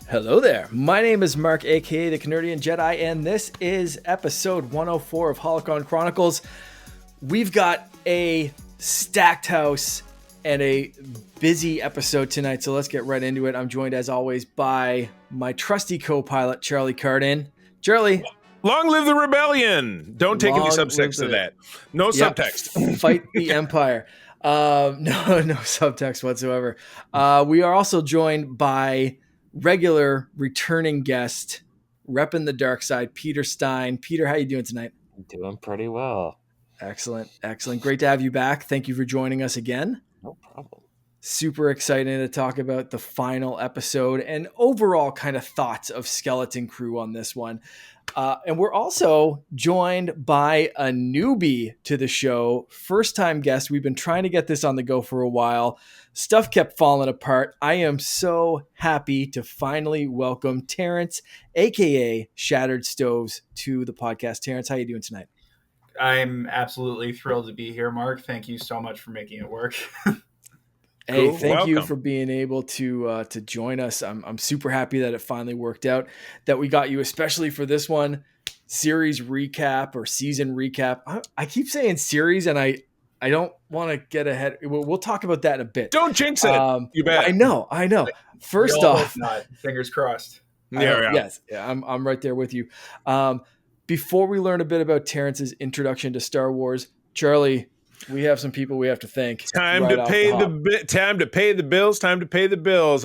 Hello there. My name is Mark, aka the Canadian Jedi, and this is episode 104 of Holocron Chronicles. We've got a stacked house and a busy episode tonight, so let's get right into it. I'm joined, as always, by my trusty co-pilot, Charlie Cardin. Charlie. Long live the rebellion. Don't take any subtext to that. No subtext. Fight the Empire. No subtext whatsoever. We are also joined by regular returning guest, repping the dark side, Peter Stine. Peter, how you doing tonight? Doing pretty well. Excellent. Great to have you back. Thank you for joining us again. No problem. Super excited to talk about the final episode and overall kind of thoughts of Skeleton Crew on this one. And we're also joined by a newbie to the show, first-time guest. We've been trying to get this on the go for a while. Stuff kept falling apart. I am so happy to finally welcome Terrence, a.k.a. Shattered Stoves, to the podcast. Terrence, how you doing tonight? I'm absolutely thrilled to be here, Mark. Thank you so much for making it work. Hey, thank you for being able to join us. I'm super happy that it finally worked out, that we got you, especially for this one, series recap or season recap. I keep saying series, and I don't want to get ahead. We'll talk about that in a bit. Don't jinx it. You bet. I know. First off, not. Fingers crossed. Yes, I'm right there with you. Before we learn a bit about Terrence's introduction to Star Wars, Charlie, we have some people we have to thank. Time to pay the bills.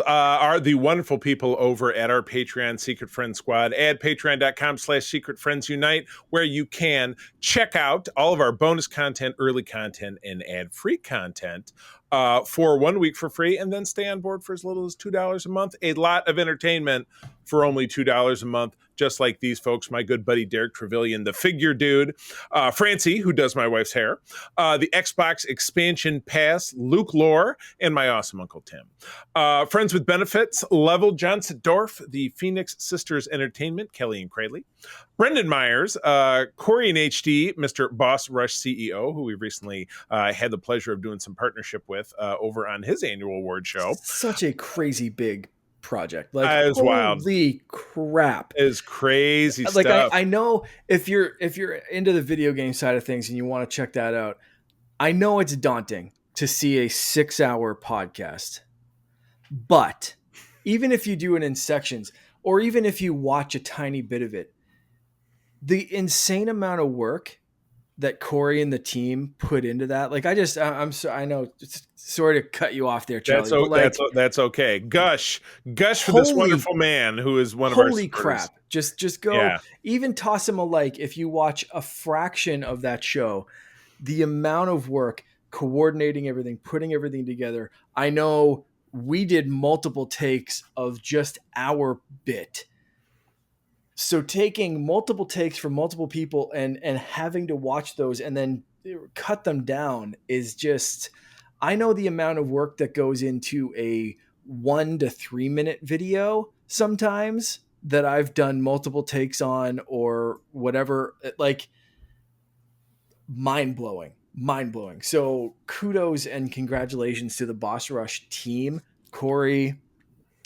Are the wonderful people over at our Patreon Secret Friends Squad at patreon.com/Secret Friends Unite, where you can check out all of our bonus content, early content, and ad-free content for 1 week for free, and then stay on board for as little as $2 a month. A lot of entertainment for only $2 a month, just like these folks, my good buddy Derek Trevelyan, the figure dude, Francie, who does my wife's hair, the Xbox expansion pass, Luke Lore, and my awesome Uncle Tim. Friends with benefits, Level Johnson Dorf, the Phoenix Sisters Entertainment, Kelly and Cradley, Brendan Myers, Corey and HD, Mr. Boss Rush CEO, who we recently had the pleasure of doing some partnership with over on his annual award show. Such a crazy big project. Like, that is wild. Holy crap. It is crazy like, stuff. I know if you're into the video game side of things and you want to check that out, I know it's daunting to see a 6-hour podcast. But even if you do it in sections, or even if you watch a tiny bit of it, the insane amount of work that Corey and the team put into that, like, I know, sorry to cut you off there, Charlie. That's okay. Gush for this wonderful man who is one of our holy crap. Just go, even toss him a like if you watch a fraction of that show. The amount of work coordinating everything, putting everything together. I know we did multiple takes of just our bit. So taking multiple takes from multiple people and having to watch those and then cut them down is just, I know the amount of work that goes into a 1 to 3 minute video sometimes that I've done multiple takes on or whatever, like, mind blowing. So kudos and congratulations to the Boss Rush team. Corey,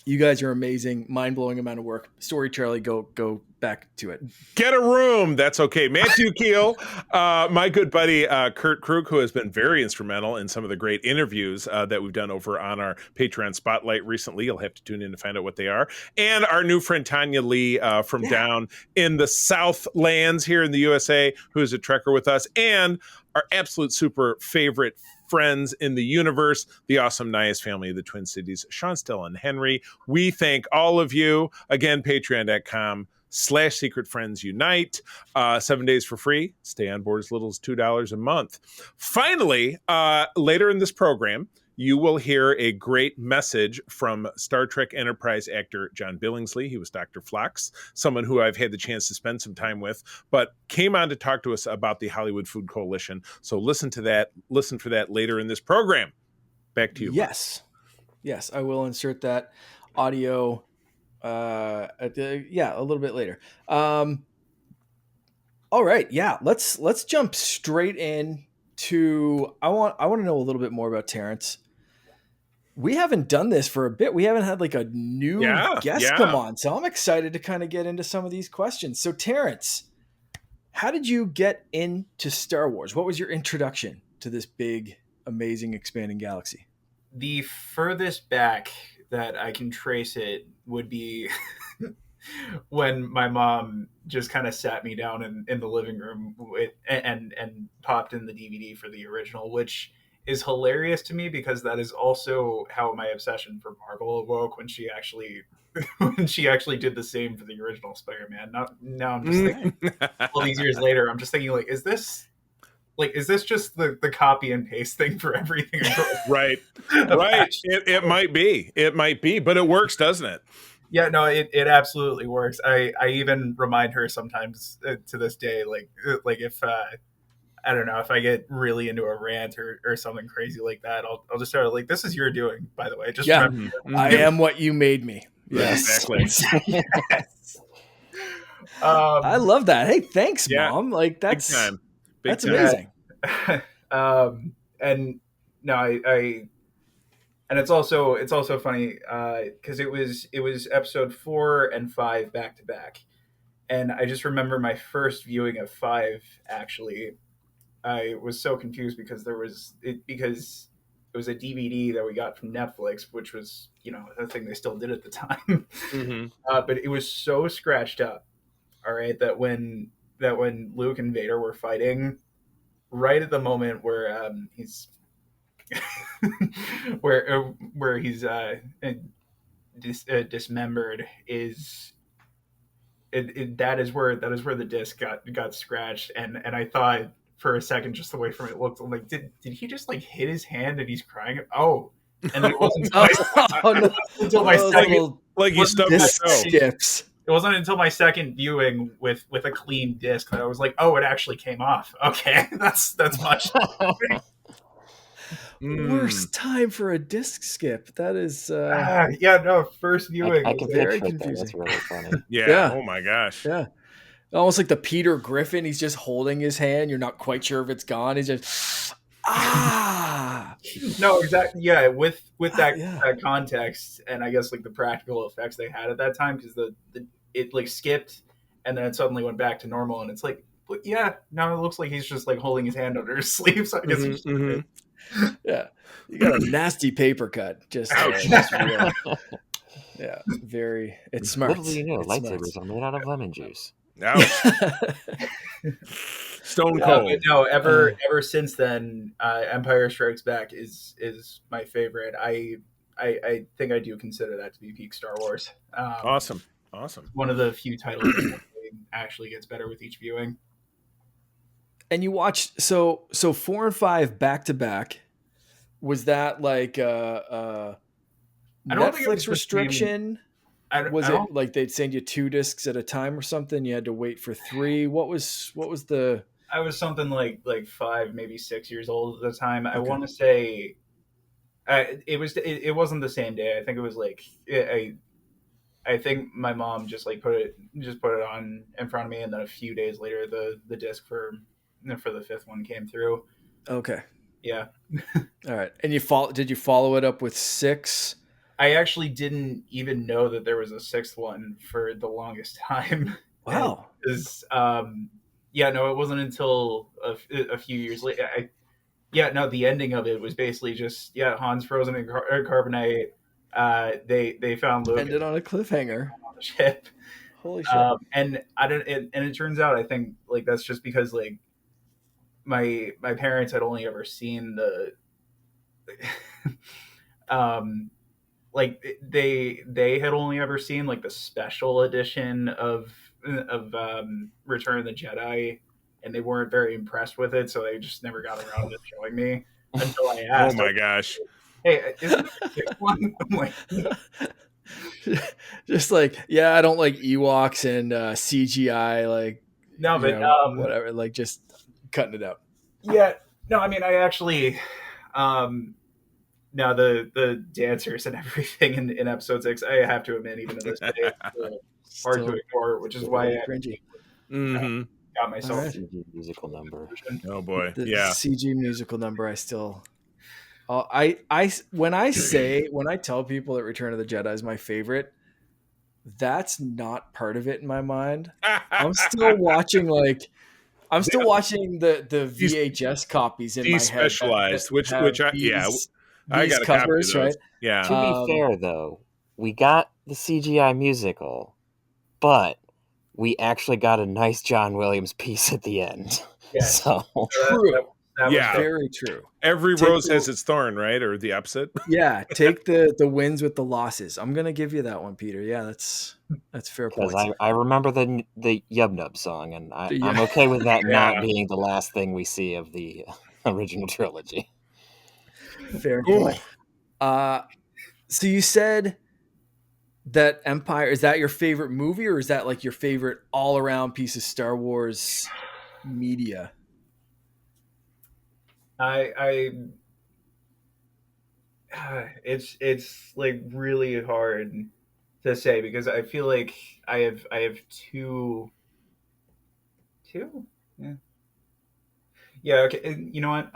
you guys are amazing. Mind-blowing amount of work. Sorry, Charlie, go back to it. Get a room. That's okay. Matthew Keel, my good buddy Kurt Krug, who has been very instrumental in some of the great interviews that we've done over on our Patreon Spotlight recently. You'll have to tune in to find out what they are. And our new friend Tanya Lee from down in the Southlands here in the USA, who is a trekker with us. And our absolute super favorite friends in the universe, the awesome Nias family of the Twin Cities, Sean, Stella, and Henry. We thank all of you. Again, patreon.com/Secret Friends Unite. 7 days for free. Stay on board as little as $2 a month. Finally, later in this program, you will hear a great message from Star Trek Enterprise actor John Billingsley. He was Dr. Phlox, someone who I've had the chance to spend some time with, but came on to talk to us about the Hollywood Food Coalition. So listen for that later in this program. Back to you. Yes. Yes, I will insert that audio a little bit later. All right, yeah, let's jump straight in to I want to know a little bit more about Terrence. We haven't done this for a bit. We haven't had like a new guest come on, so I'm excited to kind of get into some of these questions. So Terrence, how did you get into Star Wars? What was your introduction to this big, amazing, expanding galaxy? The furthest back that I can trace it would be when my mom just kind of sat me down in the living room and popped in the DVD for the original, which is hilarious to me because that is also how my obsession for Marvel awoke when she actually did the same for the original Spider-Man. Now I'm just thinking, all these years later, I'm just thinking like, is this just the copy and paste thing for everything? Right. It might be, but it works, doesn't it? Yeah, no, it absolutely works. I even remind her sometimes to this day, like if I don't know, if I get really into a rant or something crazy like that, I'll just start like, this is your doing, by the way. Just remember, I am what you made me. Yes. Exactly. Yes. I love that. Hey, thanks, Mom. Like that's Big time. amazing. And no, I and it's also funny because it was episode 4 and 5 back to back, and I just remember my first viewing of 5. Actually, I was so confused because it was a DVD that we got from Netflix, which was the thing they still did at the time. Mm-hmm. But it was so scratched up, all right, that when Luke and Vader were fighting, right at the moment where he's where he's dismembered is that is where the disc got scratched, and I thought for a second, just the way from it looked, I'm like, did he just like hit his hand and he's crying? Oh, and then it wasn't until my second, like he stubbed his toe. Skips. It wasn't until my second viewing with a clean disc that I was like, oh, it actually came off. Okay, that's much. Worst time for a disc skip. That is first viewing. I can very picture confusing. That's really funny. Yeah. Oh my gosh. Yeah. Almost like the Peter Griffin. He's just holding his hand. You're not quite sure if it's gone. He's just No, exactly. Yeah, with that context, and I guess like the practical effects they had at that time, because it like skipped and then it suddenly went back to normal, and it's like, now it looks like he's just like holding his hand under his sleeve. So I guess yeah, you got a nasty paper cut. Just real. Yeah, very. It's smart. Little do you know, lightsabers are made out of lemon juice. Stone cold. No, ever since then, Empire Strikes Back is my favorite. I think I do consider that to be peak Star Wars. Awesome. One of the few titles that actually gets better with each viewing. And you watched so 4 and 5 back to back. Was that like a Netflix restriction? Was it like they'd send you 2 discs at a time or something? You had to wait for 3. What was the? I was something like 5, maybe 6 years old at the time. Okay. I want to say it wasn't the same day. I think it was like I think my mom just like put it on in front of me, and then a few days later the disc for the 5th one came through. Okay. Yeah. All right. And did you follow it up with 6? I actually didn't even know that there was a 6th one for the longest time. Wow. It wasn't until a few years later. The ending of it was basically just Han's frozen in carbonite. They found Luke. Ended on a cliffhanger on the ship. Holy shit! And it turns out I think like that's just because like my parents had only ever seen the like they had only ever seen like the special edition of Return of the Jedi, and they weren't very impressed with it, so they just never got around to showing me until I asked. Oh my gosh. Hey, isn't there a sixth one? I'm like, Just like, yeah, I don't like Ewoks and CGI, like, no, but whatever, like just cutting it out. yeah, no, I mean, I actually, um, now the dancers and everything in episode 6, I have to admit, even to this day, it's still hard to Still ignore, which is why really I cringy. Mm-hmm. got All myself right. CG musical number. Oh boy, The yeah. CG musical number, I still. When I tell people that Return of the Jedi is my favorite, that's not part of it in my mind. I'm still watching the These VHS copies in my head that despecialized, which have yeah, these I got a copy of covers, those. right? Yeah. To be fair, though, we got the CGI musical, but we actually got a nice John Williams piece at the end. Yes. So True. That Yeah. was Very true. Every Take rose the- has its thorn, right? Or the opposite. Yeah, take the wins with the losses. I'm gonna give you that one, Peter. Yeah, that's fair because points. I remember the Yub Nub song, and Yeah. I'm okay with that Yeah. not being the last thing we see of the original trilogy. Fair point. So you said that Empire, is that your favorite movie, or is that like your favorite all around piece of Star Wars media? I it's like really hard to say because I feel like I have two. Yeah, okay. You know what?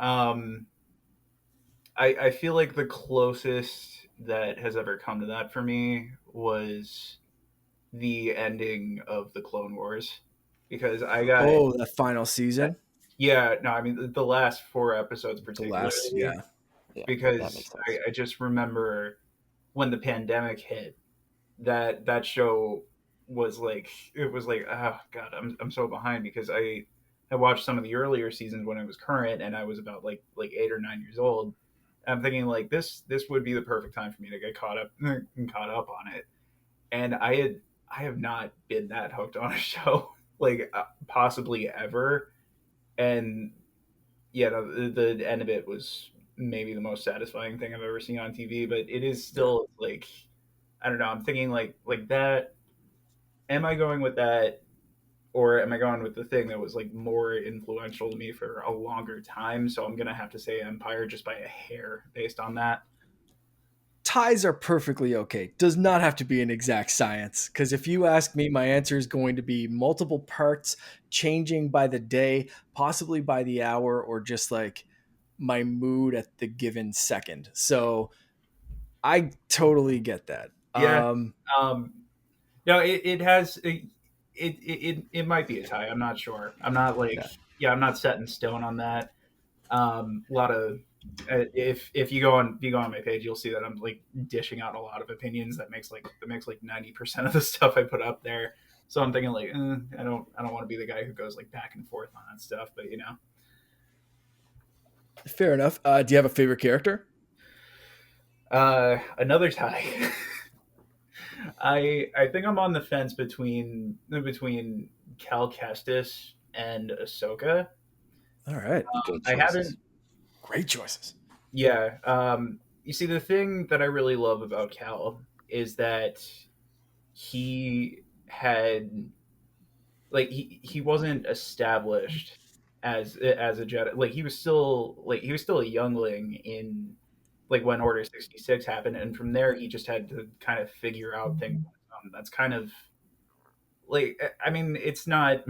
I feel like the closest that has ever come to that for me was the ending of the Clone Wars, because I got The final season, yeah, no, I mean the last 4 episodes the particularly, last, yeah. Yeah, that because makes sense. I just remember when the pandemic hit, that show was like, it was like, oh god, I'm so behind, because I watched some of the earlier seasons when it was current, and I was about like 8 or 9 years old. I'm thinking like this would be the perfect time for me to get caught up on it, and I have not been that hooked on a show like possibly ever, and yeah, no, the end of it was maybe the most satisfying thing I've ever seen on TV, but it is still like, I don't know. I'm thinking like that. Am I going with that, or am I going with the thing that was like more influential to me for a longer time? So I'm gonna have to say Empire just by a hair based on that. Ties are perfectly okay. Does not have to be an exact science. Because if you ask me, my answer is going to be multiple parts, changing by the day, possibly by the hour, or just like my mood at the given second. So I totally get that. Yeah. Um, no, it has it might be a tie. I'm not sure. I'm not like, Yeah. yeah, I'm not set in stone on that. A lot of if you go on my page, you'll see that I'm like dishing out a lot of opinions that makes like 90% of the stuff I put up there. So I'm thinking like, I don't want to be the guy who goes like back and forth on that stuff, but you know. Fair enough. Do you have a favorite character? Another tie. I think I'm on the fence between Cal Kestis and Ahsoka. All right. I haven't. Great choices. Yeah. You see, the thing that I really love about Cal is that he had like he wasn't established as a Jedi. Like he was still a youngling in like when Order 66 happened, and from there he just had to kind of figure out things. That's kind of like, I mean, it's not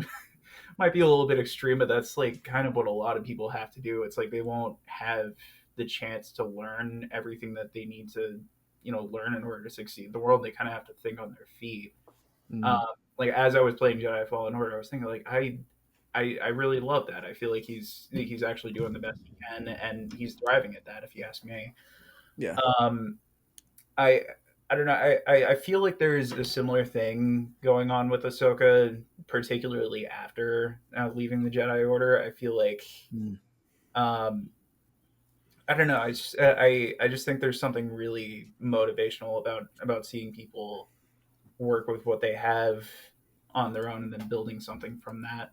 might be a little bit extreme, but that's like kind of what a lot of people have to do. It's like they won't have the chance to learn everything that they need to, learn in order to succeed in the world. They kind of have to think on their feet. Like as I was playing Jedi Fallen Order, I was thinking like I really love that. I feel like he's actually doing the best he can, and he's thriving at that, if you ask me. Yeah. I I don't know. I feel like there's a similar thing going on with Ahsoka, particularly after leaving the Jedi Order. I feel like, um, I don't know. I just think there's something really motivational about seeing people work with what they have on their own and then building something from that.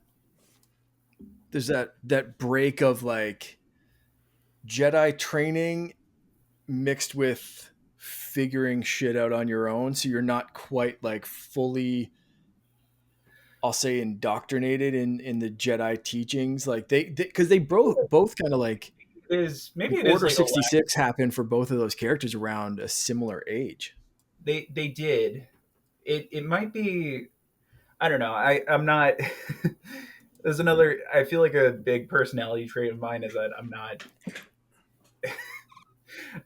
There's that break of like Jedi training mixed with figuring shit out on your own, so you're not quite like fully, I'll say, indoctrinated in the Jedi teachings. Like because they both kind of like Maybe it is Order like a 66 happened for both of those characters around a similar age. they did. It might be, I don't know. I'm not there's another, I feel like a big personality trait of mine is that I'm not,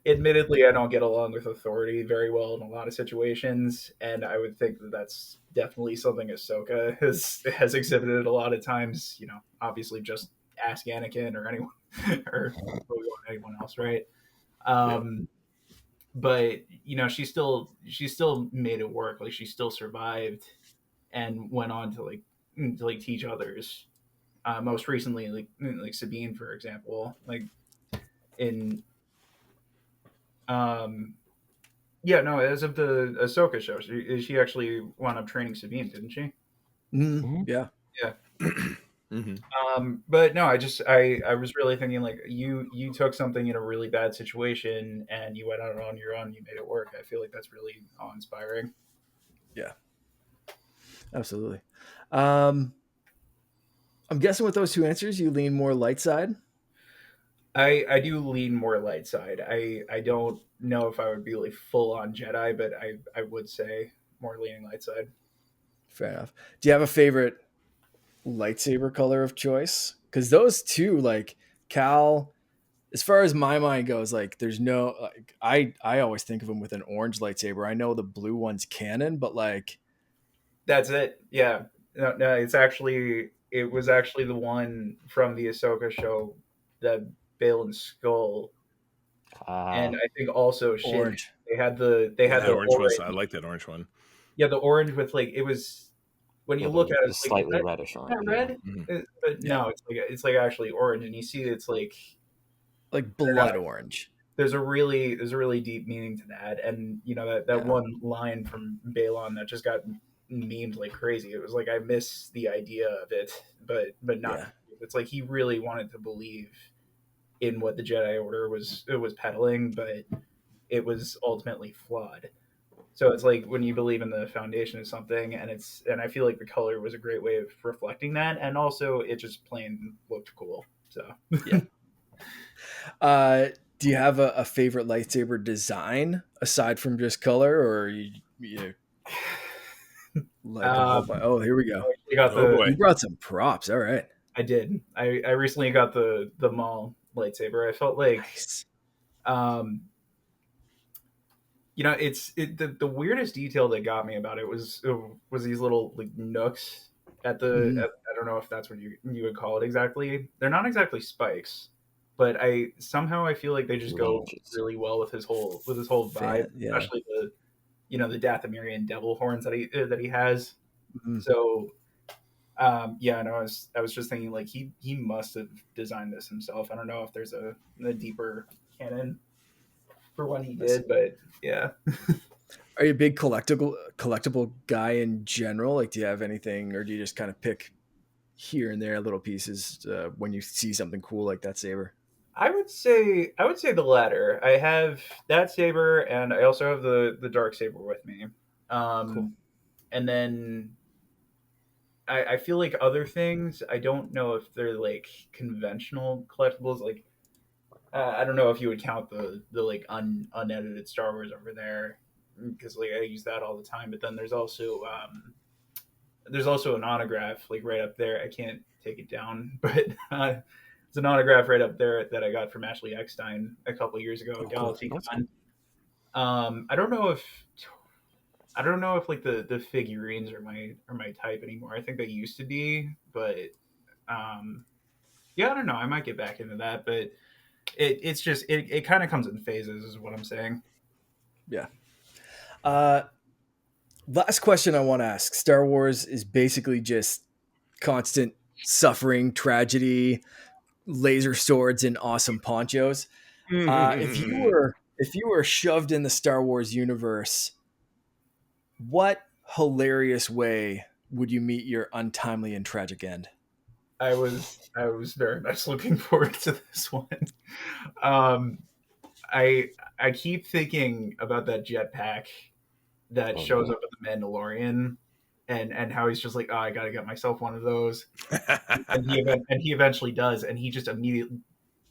admittedly, I don't get along with authority very well in a lot of situations, and I would think that that's definitely something Ahsoka has exhibited a lot of times. You know, obviously, just ask Anakin or anyone or anyone else, right? Um, but you know, she still made it work. Like she still survived and went on to like teach others. Most recently, like Sabine, for example, like in um yeah, no, as of the Ahsoka show, she actually wound up training Sabine, didn't she? Yeah. Yeah. Mm-hmm. But no, I was really thinking like you took something in a really bad situation and you went out on your own, you made it work. I feel like that's really awe-inspiring. Yeah. Absolutely. I'm guessing with those two answers, you lean more light side. I do lean more light side. I don't know if I would be like full on Jedi, but I would say more leaning light side. Fair enough. Do you have a favorite lightsaber color of choice? Because those two, like Cal, as far as my mind goes, like there's no like I always think of him with an orange lightsaber. I know the blue one's canon, but like That's it. Yeah. No, it was actually the one from the Ahsoka show, that Balin's skull, and I think also Shin. orange. They had That the orange was. orange. I like that orange one. Yeah, the orange with like, it was, when you look at it, the it's like, slightly is reddish that orange. red? Mm-hmm. But no, it's like actually orange, and you see it's Like blood orange. there's a really deep meaning to that, and you know that one line from Balon that just got memed like crazy. It was like, I miss the idea of it, but not. Yeah. It's like he really wanted to believe in what the Jedi Order was peddling, but it was ultimately flawed. So it's like when you believe in the foundation of something, and I feel like the color was a great way of reflecting that, and also it just plain looked cool. So Yeah. Do you have a favorite lightsaber design aside from just color, or you like the whole? Oh, here we go. Boy. You brought some props. All right. I did. I recently got the Maul lightsaber. I felt like, Nice. you know, the weirdest detail that got me about it was these little like nooks at the I don't know if that's what you would call it exactly. They're not exactly spikes, but I feel like they just go really well with his whole vibe, especially the, you know, the Dathomirian devil horns that he has. So yeah, no, I was just thinking like he must have designed this himself. I don't know if there's a deeper canon for when he did, but yeah. Are you a big collectible guy in general? Like, do you have anything, or do you just kind of pick here and there little pieces when you see something cool like that saber? I would say the latter. I have that saber, and I also have the dark saber with me. Cool. And then I feel like other things, I don't know if they're like conventional collectibles. Like I don't know if you would count the like unedited Star Wars over there, because like I use that all the time. But then there's also an autograph like right up there. I can't take it down, but it's an autograph right up there that I got from Ashley Eckstein a couple years ago at GalaxyCon. I don't know if like the figurines are my type anymore. I think they used to be, but yeah, I don't know. I might get back into that, but it's just it kind of comes in phases, is what I'm saying. Yeah. Last question I want to ask. Star Wars is basically just constant suffering, tragedy, laser swords, and awesome ponchos. If you were shoved in the Star Wars universe, what hilarious way would you meet your untimely and tragic end? I was very much looking forward to this one. I keep thinking about that jetpack that shows up in the Mandalorian, and how he's just like, oh, I gotta get myself one of those, and he eventually does, and he just immediately,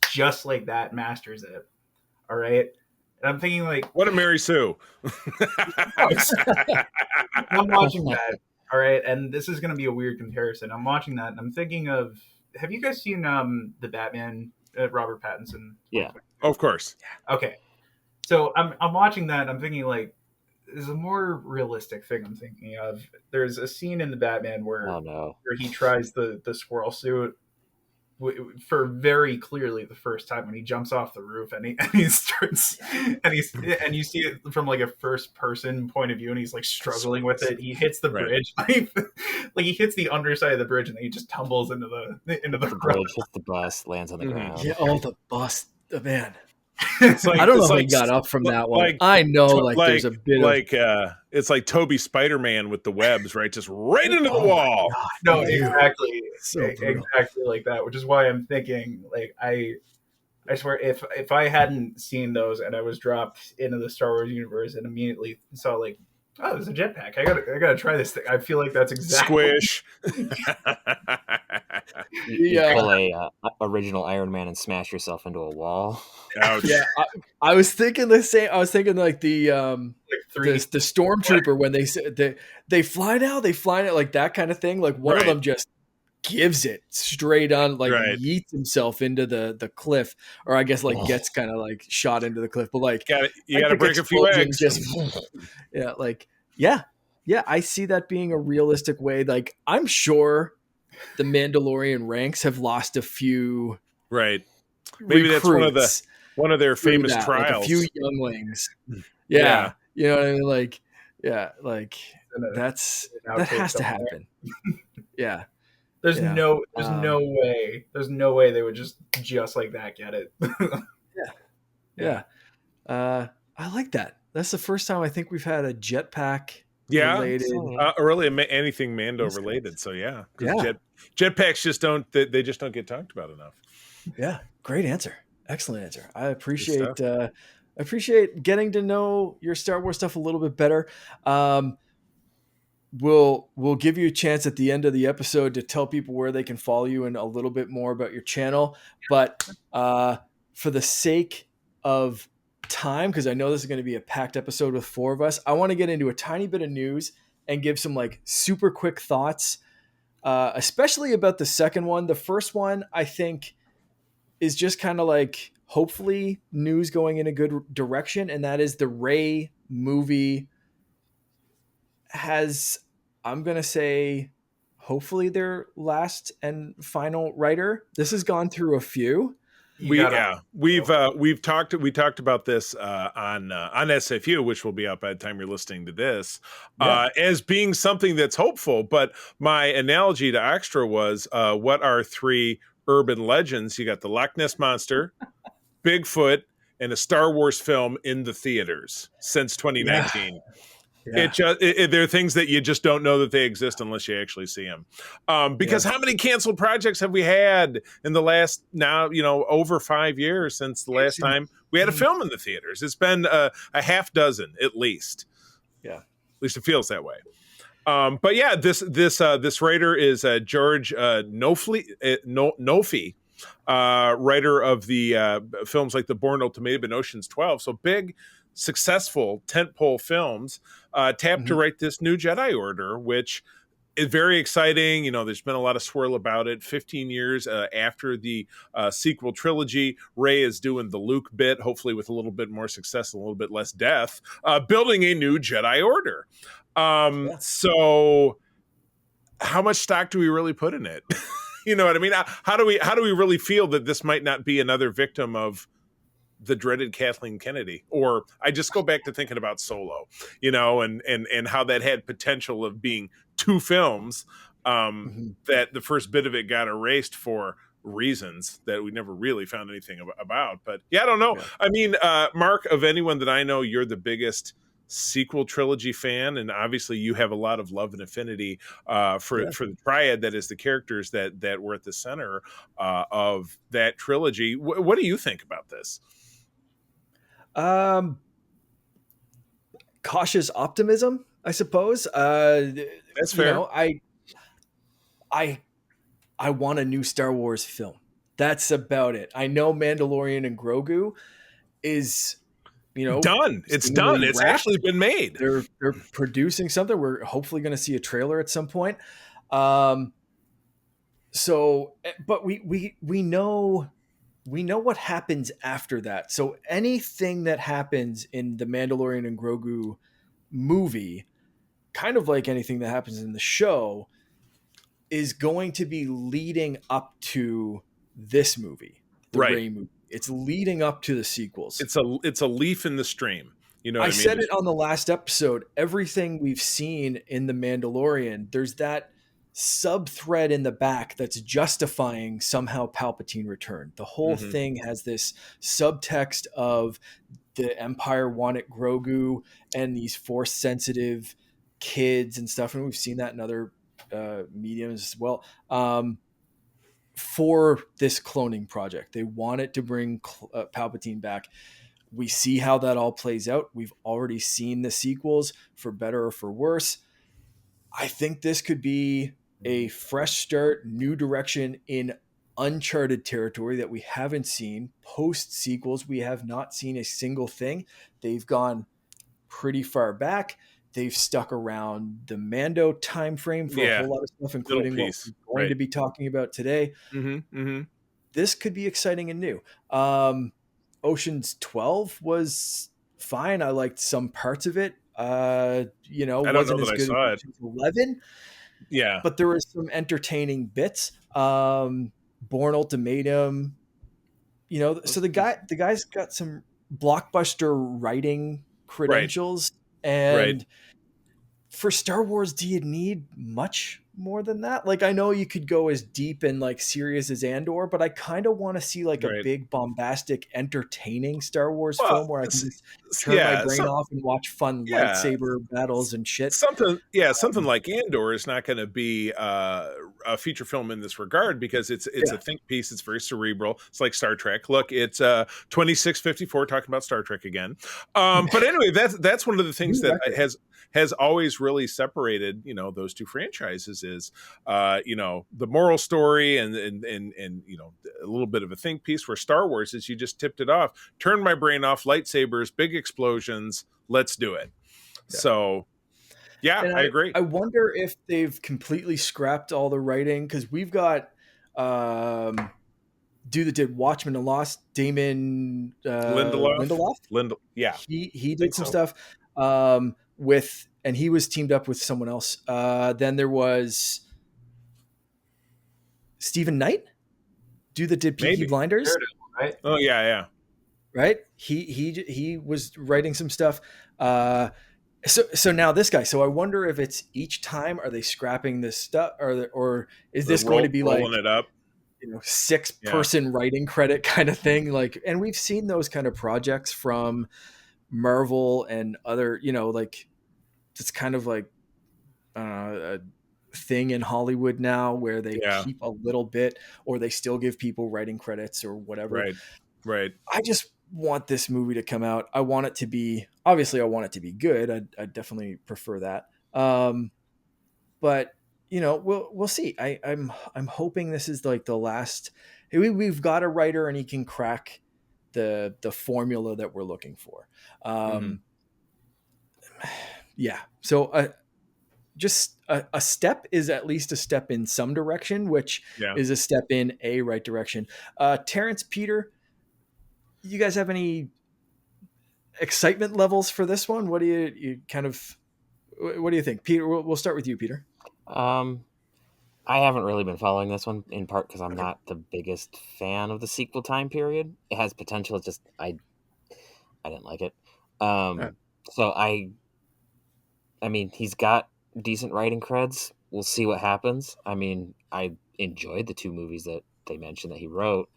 just like that, masters it. All right, and I'm thinking like, what a Mary Sue. I'm watching that. All right, and this is gonna be a weird comparison. I'm watching that, and I'm thinking of, have you guys seen the Batman, Robert Pattinson? Yeah, of course. Okay, so I'm watching that, and I'm thinking like, there's a more realistic thing I'm thinking of. There's a scene in the Batman where where he tries the squirrel suit for very clearly the first time when he jumps off the roof, and he starts, and you see it from like a first person point of view, and he's like struggling with it. He hits the bridge, like he hits the underside of the bridge, and then he just tumbles into the bridge, hits the bus, lands on the ground. Yeah, the bus, man. Like, I don't know how he got up from that one. Like, I know, there's a bit like it's like Toby Spider-Man with the webs, right? Just right into the wall. God, no, exactly, exactly like that. Which is why I'm thinking, like, I swear, if I hadn't seen those and I was dropped into the Star Wars universe and immediately saw like, oh, there's a jetpack, I gotta try this thing. I feel like that's exactly squish. You pull a original Iron Man and smash yourself into a wall. Ouch. Yeah, I was thinking the same. I was thinking like the stormtrooper when they fly now, like that kind of thing. Like one of them just gives it straight on, like yeets himself into the cliff, or I guess like gets kind of like shot into the cliff. But like you gotta break a few eggs. I see that being a realistic way. Like I'm sure the Mandalorian ranks have lost a few. Right. Maybe that's one of their famous trials. Like a few younglings. Yeah. You know what I mean? Like, yeah, like that has to happen. Yeah. There's no way they would just like that get it. Yeah. I like that. That's the first time I think we've had a jetpack related. Really anything Mando related. So jetpacks just don't get talked about enough. Yeah. Great answer. Excellent answer. I appreciate getting to know your Star Wars stuff a little bit better. We'll give you a chance at the end of the episode to tell people where they can follow you and a little bit more about your channel. But for the sake of time, because I know this is going to be a packed episode with 4 of us, I want to get into a tiny bit of news and give some like super quick thoughts, especially about the second one. The first one, I think, is just kind of like hopefully news going in a good direction, and that is the Rey movie has, I'm going to say, hopefully their last and final writer. This has gone through a few. We talked about this on SFU, which will be out by the time you're listening to this, as being something that's hopeful. But my analogy to Extra was, what are 3 urban legends? You got the Loch Ness Monster, Bigfoot, and a Star Wars film in the theaters since 2019. There are things that you just don't know that they exist unless you actually see them. Because how many canceled projects have we had in the last over 5 years since the last time we had a film in the theaters? It's been a half dozen at least. Yeah, at least it feels that way. But yeah, this writer is George Noffi, writer of the films like The Bourne Ultimatum and Ocean's 12. So big, successful tentpole films, tapped to write this new Jedi Order, which is very exciting. There's been a lot of swirl about it. 15 years after the sequel trilogy, Rey is doing the Luke bit, hopefully with a little bit more success, a little bit less death, building a new Jedi Order. So how much stock do we really put in it? You know what I mean? How do we really feel that this might not be another victim of the dreaded Kathleen Kennedy? Or I just go back to thinking about Solo, and how that had potential of being 2 films, that the first bit of it got erased for reasons that we never really found anything about. But I don't know. Yeah. I mean, Mark, of anyone that I know, you're the biggest sequel trilogy fan, and obviously you have a lot of love and affinity for the triad that is the characters that were at the center of that trilogy. What do you think about this? Um, cautious optimism, I suppose. That's You fair. know, I I want a new Star Wars film. That's about it. I know Mandalorian and Grogu is, Done. It's seemingly done. It's wrapped. actually been made. They're producing something. We're hopefully going to see a trailer at some point. Um, but we know what happens after that. So anything that happens in the Mandalorian and Grogu movie, kind of like anything that happens in the show, is going to be leading up to this movie, the Right. Rey movie. It's leading up to the sequels. It's a leaf in the stream. You know what I mean? said it on the last episode. Everything we've seen in The Mandalorian, there's that sub thread in the back that's justifying somehow Palpatine returned. The whole thing has this subtext of the Empire wanted Grogu and these force sensitive kids and stuff. And we've seen that in other mediums as well. For this cloning project, they wanted to bring Palpatine back. We see how that all plays out. We've already seen the sequels, for better or for worse. I think this could be a fresh start, new direction in uncharted territory that we haven't seen. Post sequels, we have not seen a single thing. They've gone pretty far back. They've stuck around the Mando time frame for a whole lot of stuff, including what we're going to be talking about today. This could be exciting and new. Ocean's 12 was fine. I liked some parts of it. Wasn't as good as Ocean's 11. Yeah, but there were some entertaining bits. Born Ultimatum, so the guy's got some blockbuster writing credentials, and for Star Wars, do you need much more than that? Like, I know you could go as deep and like serious as Andor, but I kind of want to see like a big, bombastic, entertaining Star Wars film where I can just turn my brain off and watch fun lightsaber battles and shit. Something like Andor is not going to be a feature film in this regard, because it's a think piece. It's very cerebral. It's like Star Trek. Look, it's 2654 talking about Star Trek again. But anyway, that's one of the things that has always really separated, those two franchises is, the moral story and a little bit of a think piece. For Star Wars is you just tipped it off, turn my brain off, lightsabers, big explosions, let's do it. Yeah. So I agree. I wonder if they've completely scrapped all the writing, because we've got dude that did Watchmen and Lost, Damon Lindelof. He did some stuff and he was teamed up with someone else. Then there was Stephen Knight, dude that did Peaky Blinders. Right? Oh yeah. Right. He was writing some stuff. So now this guy. So I wonder if it's each time, are they scrapping this stuff, or is this going to be like rolling it up? 6-person writing credit kind of thing. Like, and we've seen those kind of projects from Marvel and other, like it's kind of like a thing in Hollywood now where they keep a little bit, or they still give people writing credits or whatever. Right. I just want this movie to come out. I want it to be, obviously I want it to be good. I definitely prefer that. But we'll see. I'm hoping this is like the last. We've got a writer and he can crack the formula that we're looking for. Yeah. So just a step is at least a step in some direction, which is a step in a right direction. Terrence, Peter, you guys have any excitement levels for this one? What do you think, Peter? We'll start with you, Peter. I haven't really been following this one, in part because I'm not the biggest fan of the sequel time period. It has potential. It's just I didn't like it. So I mean, he's got decent writing creds. We'll see what happens. I mean, I enjoyed the 2 movies that they mentioned that he wrote.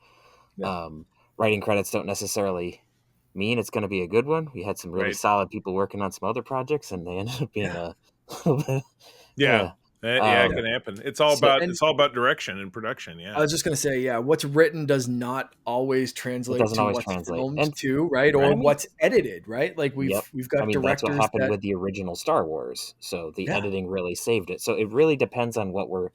Writing credits don't necessarily mean it's going to be a good one. We had some really solid people working on some other projects, and they ended up being a little bit. It can happen. It's all about direction and production. Yeah. I was just going to say, yeah, what's written does not always translate to what's filmed too, right? Or what's edited, right? Like we've got directors. That's what happened with the original Star Wars. So the editing really saved it. So it really depends on what we're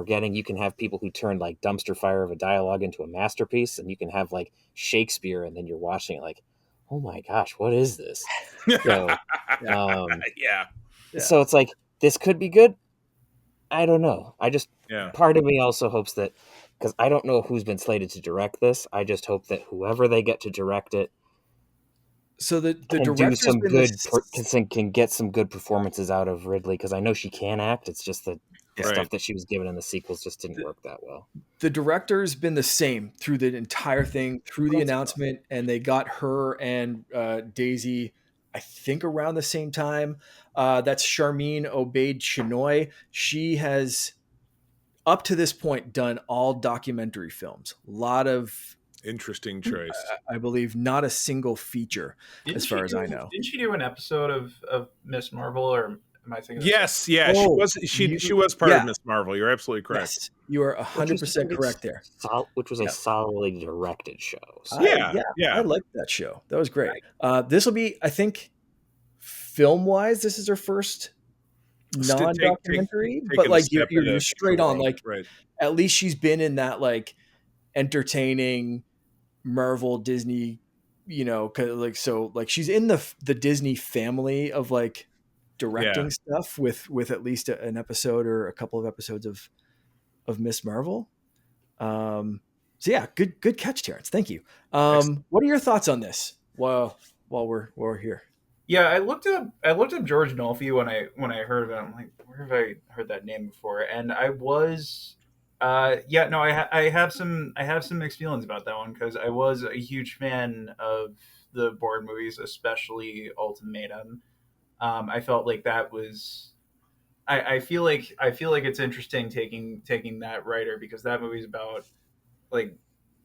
getting. You can have people who turn like dumpster fire of a dialogue into a masterpiece, and you can have like Shakespeare, and then you're watching it like, oh my gosh, what is this? So, So it's like, this could be good. I don't know. Part of me also hopes that, because I don't know who's been slated to direct this, I just hope that whoever they get to direct it, so the can do some good, can get some good performances out of Ridley, because I know she can act. It's just that the stuff that she was given in the sequels just didn't work that well. The director's been the same through the entire thing, through the announcement, and they got her and Daisy, I think, around the same time. That's Charmin Obaid Chinoy. She has, up to this point, done all documentary films. A lot of interesting choice. I believe not a single feature, as far as I know. Didn't she do an episode of Miss Marvel, or am I thinking? Yes, yeah, she was part of Miss Marvel. You're absolutely correct. Yes, you are 100% correct there. Which was a solidly directed show. So. I liked that show. That was great. This will be, I think, film-wise, this is her first non-documentary, but like you're straight on. Like, at least she's been in that like entertaining Marvel Disney, like, so like she's in the Disney family of like directing stuff with at least an episode or a couple of episodes of Miss Marvel. So yeah, good catch, Terrence. Thank you. What are your thoughts on this? While we're here. Yeah, I looked up George Nolfi when I heard of it. I'm like, where have I heard that name before? And I was, I have some mixed feelings about that one, because I was a huge fan of the Bourne movies, especially Ultimatum. I felt like that was, I feel like it's interesting taking that writer, because that movie's about like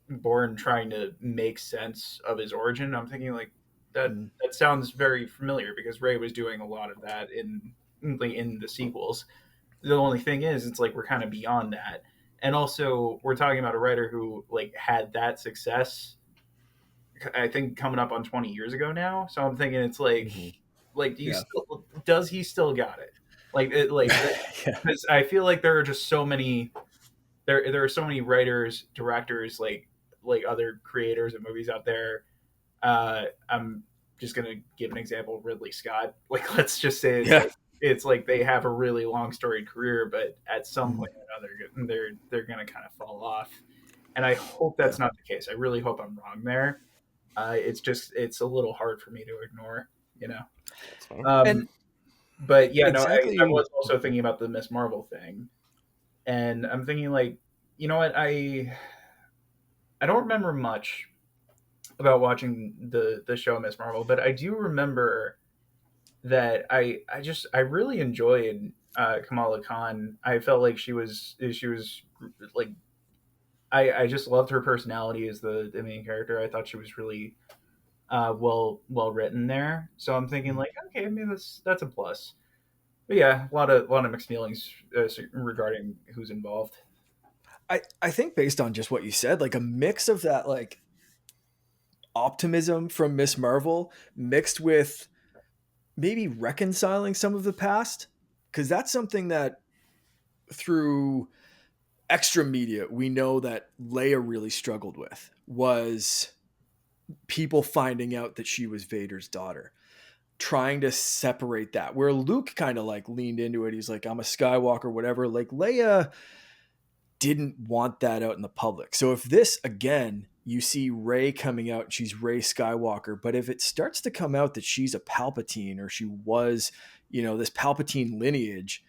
Bourne trying to make sense of his origin. I'm thinking like, that sounds very familiar, because Ray was doing a lot of that in the sequels. The only thing is, it's like we're kind of beyond that, and also we're talking about a writer who like had that success, I think, coming up on 20 years ago now. So I'm thinking it's like, does he still got it? Because I feel like there are just so many, there are so many writers, directors, like other creators of movies out there. I'm just going to give an example, Ridley Scott. Like, let's just say it's like they have a really long storied career, but at some point or another, they're going to kind of fall off. And I hope that's not the case. I really hope I'm wrong there. It's a little hard for me to ignore, but yeah, exactly. I was also thinking about the Miss Marvel thing, and I'm thinking like, you know what? I don't remember much about watching the show Miss Marvel, but I do remember that I really enjoyed Kamala Khan. I felt like she was like, I just loved her personality as the main character. I thought she was really well written there. So I'm thinking like, okay, maybe that's a plus. But yeah, a lot of mixed feelings regarding who's involved. I think based on just what you said, like a mix of that like optimism from Miss Marvel mixed with maybe reconciling some of the past, because that's something that through extra media we know that Leia really struggled with, was people finding out that she was Vader's daughter, trying to separate that, where Luke kind of like leaned into it. He's like, I'm a Skywalker, whatever. Like Leia didn't want that out in the public. So if this, again, you see Rey coming out, she's Rey Skywalker, but if it starts to come out that she's a Palpatine, or she was, this Palpatine lineage,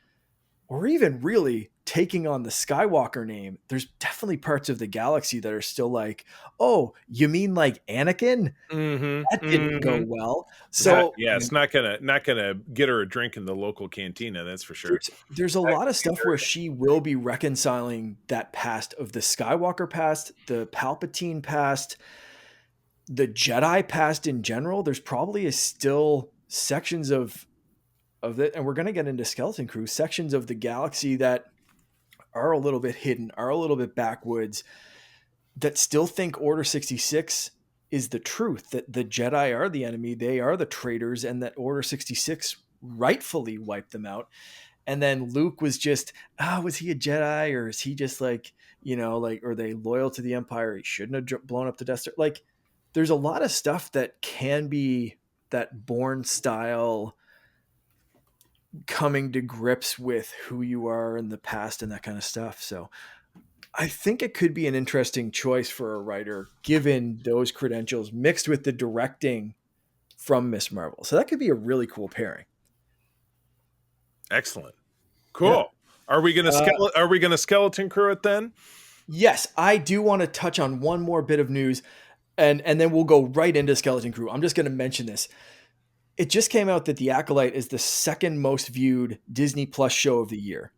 or even really taking on the Skywalker name, there's definitely parts of the galaxy that are still like, oh, you mean like Anakin? That didn't go well. So it's not gonna get her a drink in the local cantina, that's for sure. There's a lot of stuff where she will be reconciling that past of the Skywalker past, the Palpatine past, the Jedi past in general. There's probably still sections of of it, and we're going to get into Skeleton Crew, sections of the galaxy that are a little bit hidden, are a little bit backwoods, that still think Order 66 is the truth, that the Jedi are the enemy, they are the traitors, and that Order 66 rightfully wiped them out. And then Luke was just, was he a Jedi, or is he just like, like, are they loyal to the Empire? He shouldn't have blown up the Death Star. Like, there's a lot of stuff that can be that Bourne style coming to grips with who you are in the past and that kind of stuff. So I think it could be an interesting choice for a writer, given those credentials mixed with the directing from Miss Marvel. So that could be a really cool pairing. Excellent. Cool. Yeah. Are we going to skeleton crew it then? Yes, I do want to touch on one more bit of news, and then we'll go right into Skeleton Crew. I'm just going to mention this. It just came out that The Acolyte is the second most viewed Disney Plus show of the year.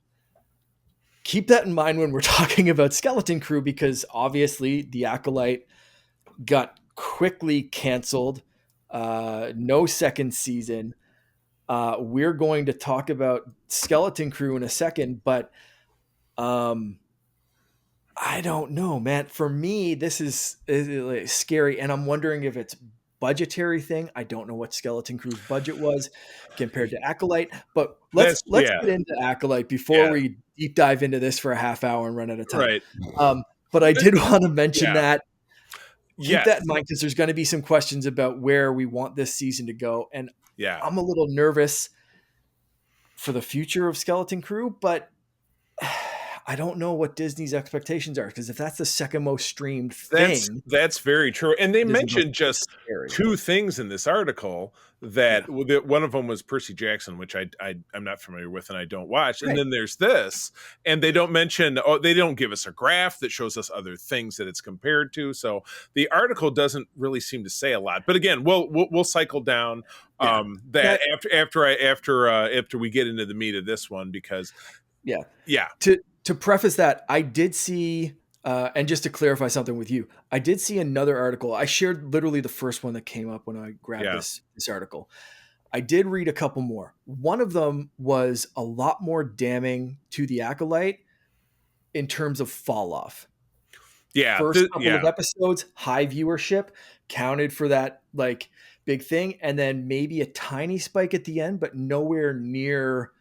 Keep that in mind when we're talking about Skeleton Crew, because obviously The Acolyte got quickly canceled. No second season. We're going to talk about Skeleton Crew in a second, but I don't know, man. For me, this is scary, and I'm wondering if it's budgetary thing. I don't know what Skeleton Crew's budget was compared to Acolyte, but let's get into Acolyte before we deep dive into this for a half hour and run out of time. Right. But I did want to mention that. Keep that in mind, because there's going to be some questions about where we want this season to go, and I'm a little nervous for the future of Skeleton Crew, but I don't know what Disney's expectations are, because if that's the second most streamed thing, that's very true. And they mentioned just two things in this article that one of them was Percy Jackson, which I'm not familiar with and I don't watch. Right. And then there's this, and they don't mention, they don't give us a graph that shows us other things that it's compared to. So the article doesn't really seem to say a lot. But again, we'll cycle down after we get into the meat of this one, because To preface that, I did see, and just to clarify something with you, I did see another article. I shared literally the first one that came up when I grabbed this article. I did read a couple more. One of them was a lot more damning to The Acolyte in terms of fall off. Yeah. First couple of episodes, high viewership, counted for that like big thing. And then maybe a tiny spike at the end, but nowhere near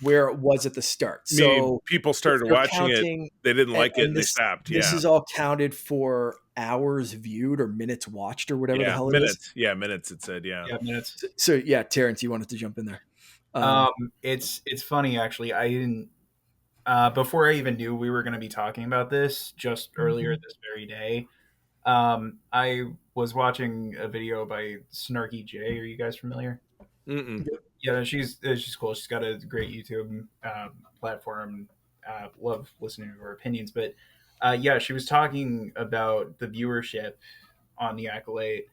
where it was at the start. So people started watching it, they didn't like it, and they stopped. This is all counted for hours viewed or minutes watched or whatever the hell it is. Yeah, minutes it said, minutes. So Terrence, you wanted to jump in there. It's funny, actually. I didn't before I even knew we were going to be talking about this, just earlier this very day, I was watching a video by Snarky J. Are you guys familiar? Mm-mm. Yeah, she's cool. She's got a great YouTube platform. Love listening to her opinions. But she was talking about the viewership on The Acolyte,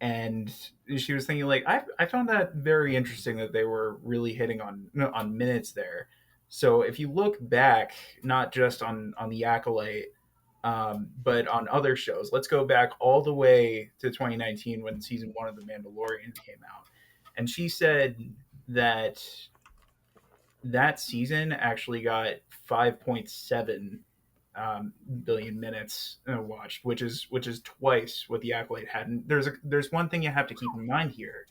and she was thinking, like, I found that very interesting that they were really hitting on minutes there. So if you look back, not just on The Acolyte, but on other shows, let's go back all the way to 2019 when season 1 of The Mandalorian came out. And she said that season actually got 5.7 billion minutes watched, which is twice what The Acolyte had. And there's one thing you have to keep in mind here.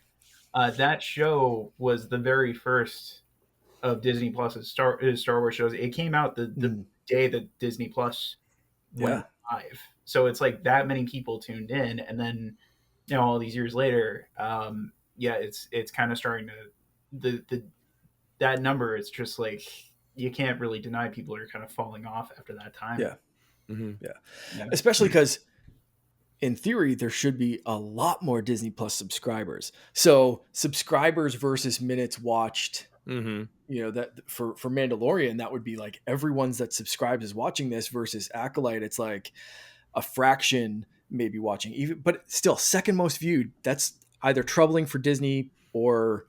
That show was the very first of Disney Plus's Star Wars shows. It came out the day that Disney Plus went live. So it's like that many people tuned in, and then all these years later, it's kind of starting to that number. It's just like you can't really deny people are kind of falling off after that time. Especially because in theory there should be a lot more Disney Plus subscribers. So subscribers versus minutes watched. That for Mandalorian, that would be like everyone's that subscribes is watching this, versus Acolyte, it's like a fraction maybe watching, even, but still second most viewed. That's either troubling for Disney or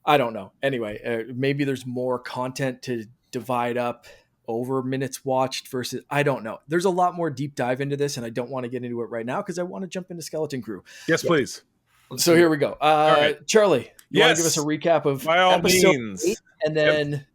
I don't know. Anyway, maybe there's more content to divide up over minutes watched versus, I don't know. There's a lot more deep dive into this, and I don't want to get into it right now because I want to jump into Skeleton Crew. Yes, please. So here we go. right. Charlie, you want to Yes. give us a recap of By all episode means. 8, and then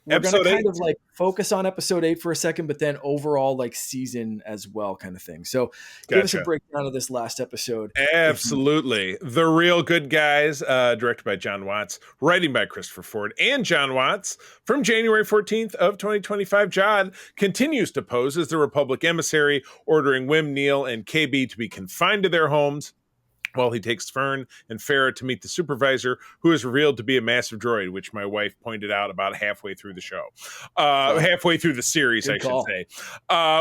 we're going to Episode kind 8. of like focus on episode 8 for a second, but then overall like season as well kind of thing. So give us a breakdown of this last episode. Absolutely. The Real Good Guys, directed by John Watts, writing by Christopher Ford and John Watts. From January 14th of 2025, John continues to pose as the Republic emissary, ordering Wim, Neil, and KB to be confined to their homes, while he takes Fern and Farah to meet the supervisor, who is revealed to be a massive droid, which my wife pointed out about halfway through the show. Halfway through the series, I should say.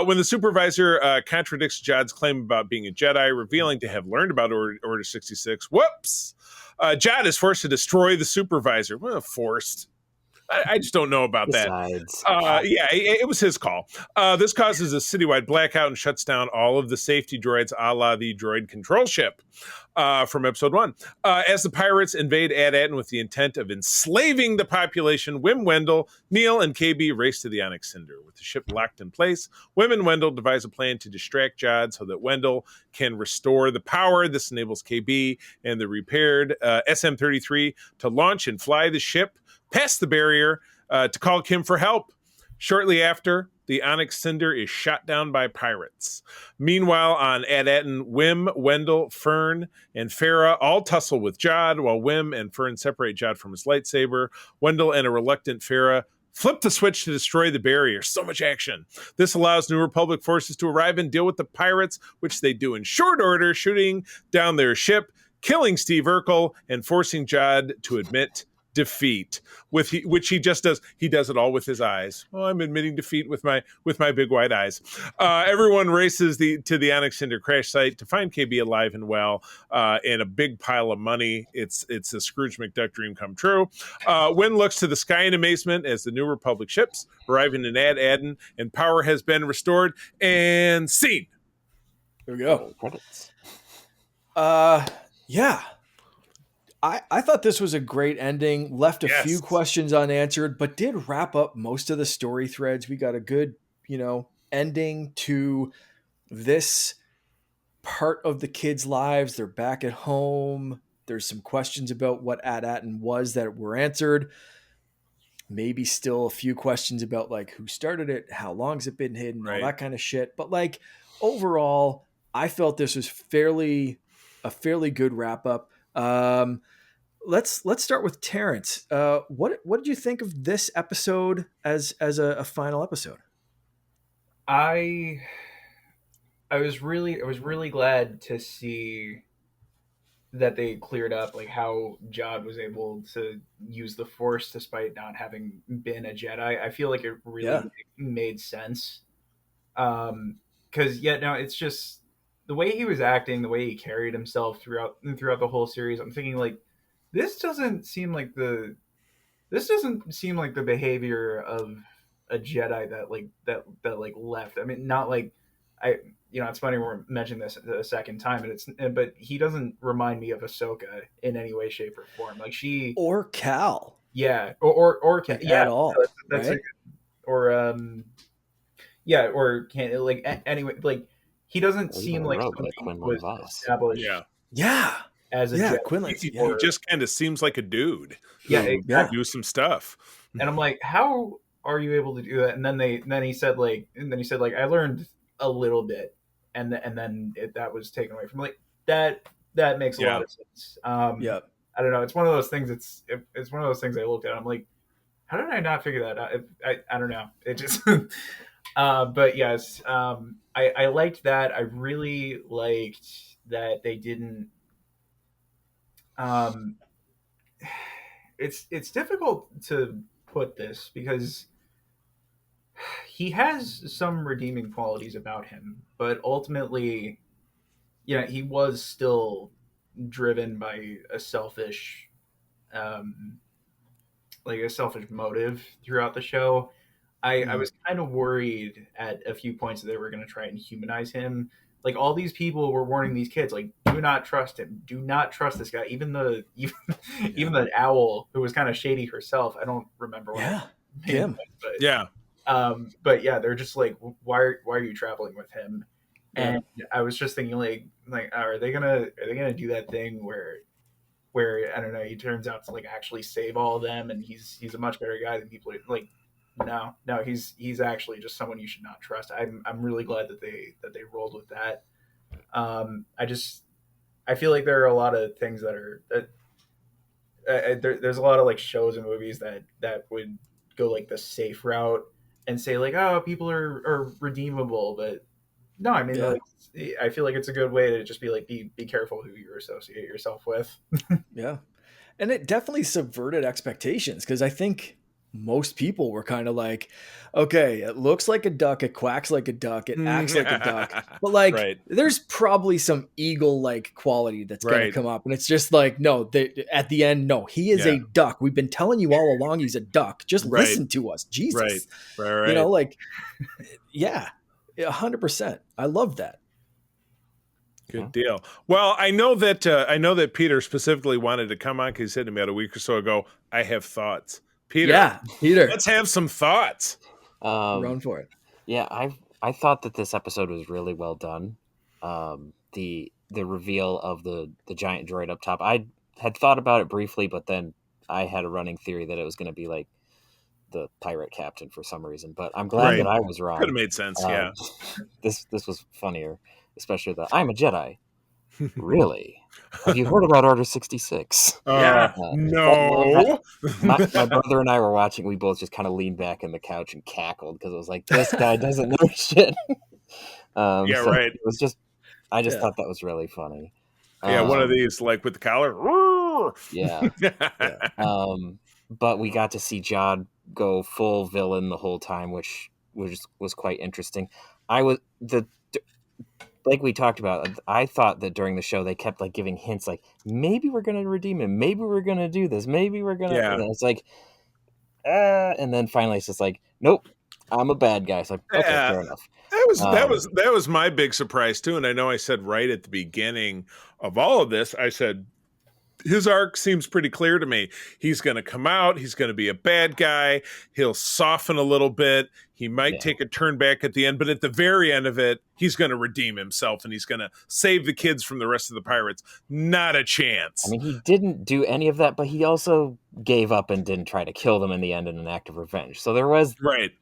When the supervisor contradicts Jad's claim about being a Jedi, revealing to have learned about Order 66, whoops! Jad is forced to destroy the supervisor. Well, forced. I just don't know about that. Yeah, it was his call. This causes a citywide blackout and shuts down all of the safety droids, a la the droid control ship from episode 1. As the pirates invade Ad-Atten with the intent of enslaving the population, Wim, Wendell, Neil, and KB race to the Onyx Cinder. With the ship locked in place, Wim and Wendell devise a plan to distract Jad so that Wendell can restore the power. This enables KB and the repaired SM-33 to launch and fly the ship past the barrier to call Kim for help. Shortly after, the Onyx Cinder is shot down by pirates. Meanwhile, on Ad-Atten, Wim, Wendell, Fern, and Farah all tussle with Jad, while Wim and Fern separate Jad from his lightsaber. Wendell and a reluctant Farah flip the switch to destroy the barrier. So much action. This allows New Republic forces to arrive and deal with the pirates, which they do in short order, shooting down their ship, killing Steve Urkel, and forcing Jad to admit defeat, which he just does. He does it all with his eyes. Oh, I'm admitting defeat with my big white eyes. Everyone races to the Onyx Cinder crash site to find KB alive and well, and a big pile of money. It's a Scrooge McDuck dream come true. Wynn looks to the sky in amazement as the New Republic ships arriving in Ad-Atten, and power has been restored. And scene. There we go. Credits. Yeah. I thought this was a great ending, left a few questions unanswered, but did wrap up most of the story threads. We got a good, ending to this part of the kids' lives. They're back at home. There's some questions about what Ad-Atten was that were answered. Maybe still a few questions about like who started it, how long has it been hidden, all that kind of shit. But like overall, I felt this was a fairly good wrap up. Let's start with Terrence. What did you think of this episode as a final episode? I was really glad to see that they cleared up like how Jad was able to use the Force despite not having been a Jedi. I feel like it really made sense. Because it's just the way he was acting, the way he carried himself throughout the whole series. I'm thinking like this doesn't seem like the behavior of a Jedi that left. I mean, not like it's funny we're mentioning this a second time, but he doesn't remind me of Ahsoka in any way, shape, or form. Like she or Cal, or Cal, at all. That's right? Or can like anyway, like he doesn't seem like somebody who was established. Yeah. As a Jedi. Quinlan, he just kind of seems like a dude. Exactly. Do some stuff. And I'm like, how are you able to do that? And then he said I learned a little bit, and then that was taken away from me. Like that makes a lot of sense. I don't know. It's one of those things. It's one of those things I looked at. I'm like, how did I not figure that out? I don't know. It just. But yes, I liked that. I really liked that they didn't. It's difficult to put this because he has some redeeming qualities about him, but ultimately, he was still driven by a selfish motive throughout the show. I was kind of worried at a few points that they were going to try and humanize him. Like all these people were warning these kids, like, do not trust him. Do not trust this guy. Even the owl who was kind of shady herself. I don't remember what. Kim. But they're just like, why are you traveling with him? And I was just thinking, like, are they gonna do that thing where I don't know, he turns out to like actually save all of them, and he's a much better guy than people like. No, he's actually just someone you should not trust. I'm really glad that they rolled with that. I feel like there are a lot of things there's a lot of like shows and movies that would go like the safe route and say like, oh, people are redeemable, but no, I mean, like, I feel like it's a good way to just be like, be careful who you associate yourself with. Yeah. And it definitely subverted expectations, because I think most people were kind of like, okay, it looks like a duck, it quacks like a duck, it acts like a duck, but like there's probably some eagle like quality that's going to come up, and it's just like, no, at the end, no, he is a duck. We've been telling you all along he's a duck. Just listen to us, Jesus. Right. You know, like, yeah, 100%. I love that. Good deal. Well, I know that Peter specifically wanted to come on because he said to me about a week or so ago, I have thoughts. Peter, let's have some thoughts. Run for it. Yeah, I thought that this episode was really well done. The reveal of the giant droid up top. I had thought about it briefly, but then I had a running theory that it was going to be like the pirate captain for some reason. But I'm glad that I was wrong. Could have made sense. Yeah. This was funnier, especially the I'm a Jedi. Really? Have you heard about Order 66? No. My brother and I were watching. We both just kind of leaned back in the couch and cackled because it was like, this guy doesn't know shit. It was just, I just thought that was really funny. One of these, like with the collar. But we got to see Jod go full villain the whole time, which was quite interesting. Like we talked about, I thought that during the show they kept like giving hints, like maybe we're gonna redeem him, maybe we're gonna do this, maybe we're gonna. And it's like, and then finally it's just like, nope, I'm a bad guy. So okay, fair enough. That was my big surprise too. And I know I said right at the beginning of all of this, I said his arc seems pretty clear to me. He's going to come out. He's going to be a bad guy. He'll soften a little bit. He might take a turn back at the end, but at the very end of it, he's going to redeem himself and he's going to save the kids from the rest of the pirates. Not a chance. I mean, he didn't do any of that, but he also gave up and didn't try to kill them in the end in an act of revenge. So there was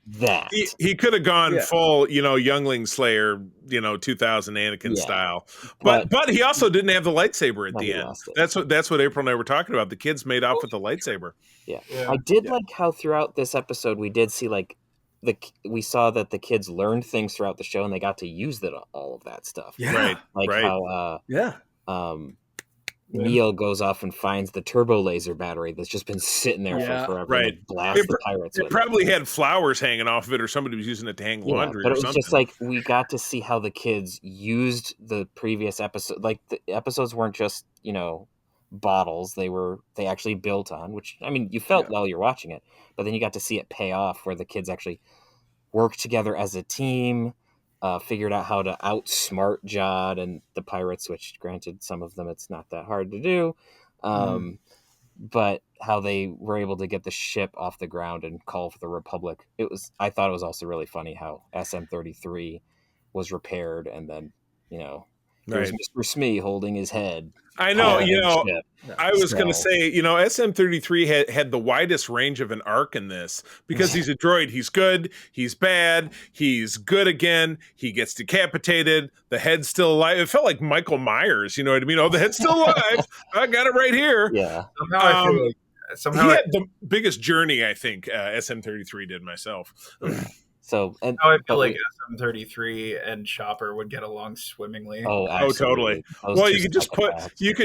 that. He could have gone full, youngling slayer, 2000 Anakin style. But he also didn't have the lightsaber at the end. That's what April and I were talking about. The kids made off with the lightsaber. Yeah. I did like how throughout this episode we did see like we saw that the kids learned things throughout the show and they got to use all of that stuff. Yeah. How Neo goes off and finds the turbo laser battery that's just been sitting there for forever. Right. And blast the pirates. It probably had flowers hanging off of it, or somebody was using it to hang laundry. But or it was something. just like we got to see how the kids used the previous episode. Like the episodes weren't just bottles; they actually built on. Which I mean, you felt while you're watching it, but then you got to see it pay off, where the kids actually worked together as a team. Figured out how to outsmart Jod and the pirates, which granted some of them it's not that hard to do, but how they were able to get the ship off the ground and call for the Republic. I thought it was also really funny how SM-33 was repaired and then there's Mr. Smee holding his head. I know, I was going to say, SM-33 had the widest range of an arc in this because he's a droid. He's good. He's bad. He's good again. He gets decapitated. The head's still alive. It felt like Michael Myers. You know what I mean? Oh, the head's still alive. I got it right here. Yeah. Somehow he had the biggest journey, I think, SM-33 did myself. So, I feel like SM-33 and Chopper would get along swimmingly. Oh, totally. Well, you could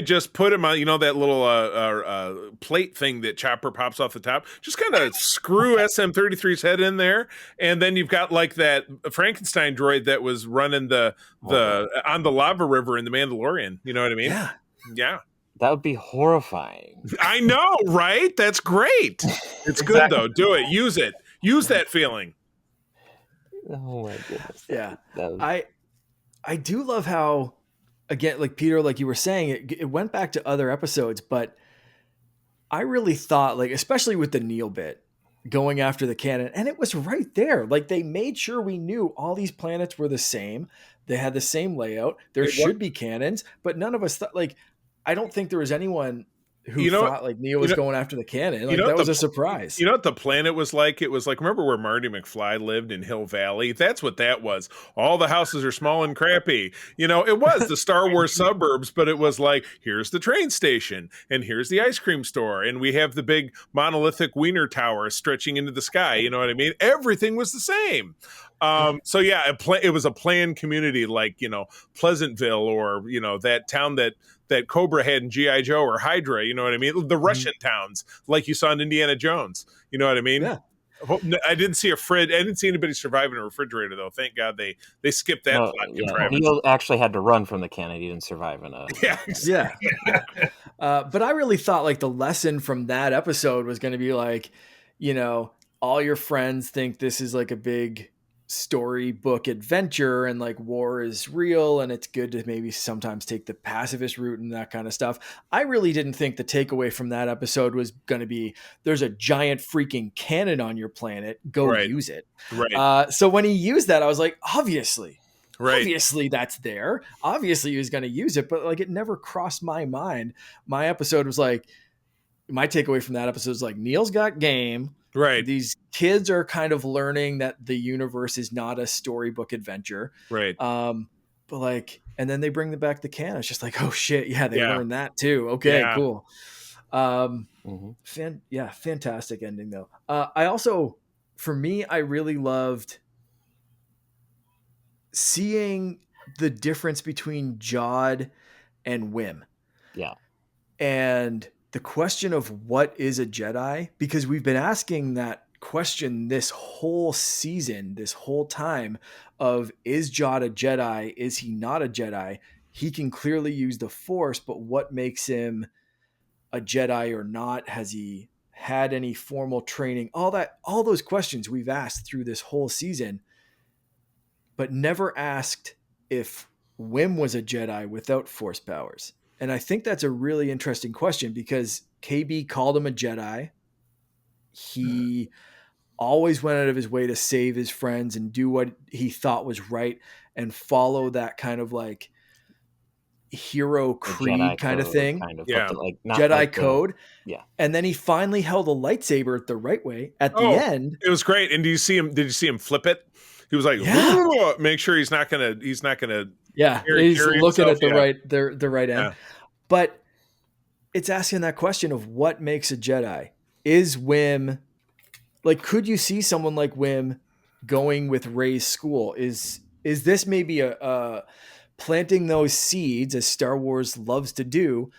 just put him on, that little plate thing that Chopper pops off the top. Just kind of screw SM-33's head in there, and then you've got like that Frankenstein droid that was running the on the lava river in the Mandalorian. You know what I mean? Yeah. That would be horrifying. I know, right? That's great. It's good though. Do it. Use it. Use that feeling. Oh my goodness. Yeah. I do love how, again, like Peter, like you were saying, it went back to other episodes, but I really thought, like, especially with the Neil bit, going after the cannon, and it was right there. Like, they made sure we knew all these planets were the same. They had the same layout. There should be cannons, but none of us thought, like, I don't think there was anyone who thought like Neo was going after the cannon. Like, that was a surprise. You know what the planet was like? It was like, remember where Marty McFly lived in Hill Valley? That's what that was. All the houses are small and crappy. You know, it was the Star Wars suburbs, but it was like, here's the train station, and here's the ice cream store, and we have the big monolithic wiener tower stretching into the sky. You know what I mean? Everything was the same. So yeah, it was a planned community, like, you know, Pleasantville, or, you know, that town that Cobra had in G.I. Joe, or Hydra, you know what I mean? The Russian towns, like you saw in Indiana Jones, you know what I mean? Yeah. I didn't see I didn't see anybody survive in a refrigerator, though. Thank God they skipped that plot. Yeah. Neil actually had to run from the cannon. He didn't survive in a... Yeah. But I really thought, like, the lesson from that episode was going to be like, you know, all your friends think this is like a big storybook adventure, and like war is real, and it's good to maybe sometimes take the pacifist route and that kind of stuff. I really didn't think the takeaway from that episode was going to be, there's a giant freaking cannon on your planet, go use it. Right. So when he used that, I was like, obviously that's there. Obviously he was going to use it, but like, it never crossed my mind. My takeaway from that episode is like, Neil's got game. Right. These kids are kind of learning that the universe is not a storybook adventure. Right. But like, and then they bring back the cannon. It's just like, oh shit. Yeah. They learned that too. Okay, cool. Fantastic ending though. I also, for me, I really loved seeing the difference between Jod and Wim. Yeah. And the question of what is a Jedi, because we've been asking that question this whole season, this whole time, of, is Jod a Jedi? Is he not a Jedi? He can clearly use the Force, but what makes him a Jedi or not? Has he had any formal training? All those questions we've asked through this whole season, but never asked if Wim was a Jedi without Force powers. And I think that's a really interesting question, because KB called him a Jedi. He always went out of his way to save his friends and do what he thought was right, and follow that kind of like hero creed kind of thing. Jedi code. Yeah. And then he finally held a lightsaber the right way at the end. It was great. And did you see him flip it? He was like, make sure he's not gonna. Yeah, he's looking at the right end. Yeah. But it's asking that question of what makes a Jedi. Is Wim, like, could you see someone like Wim going with Rey's school? Is this maybe a planting those seeds, as Star Wars loves to do?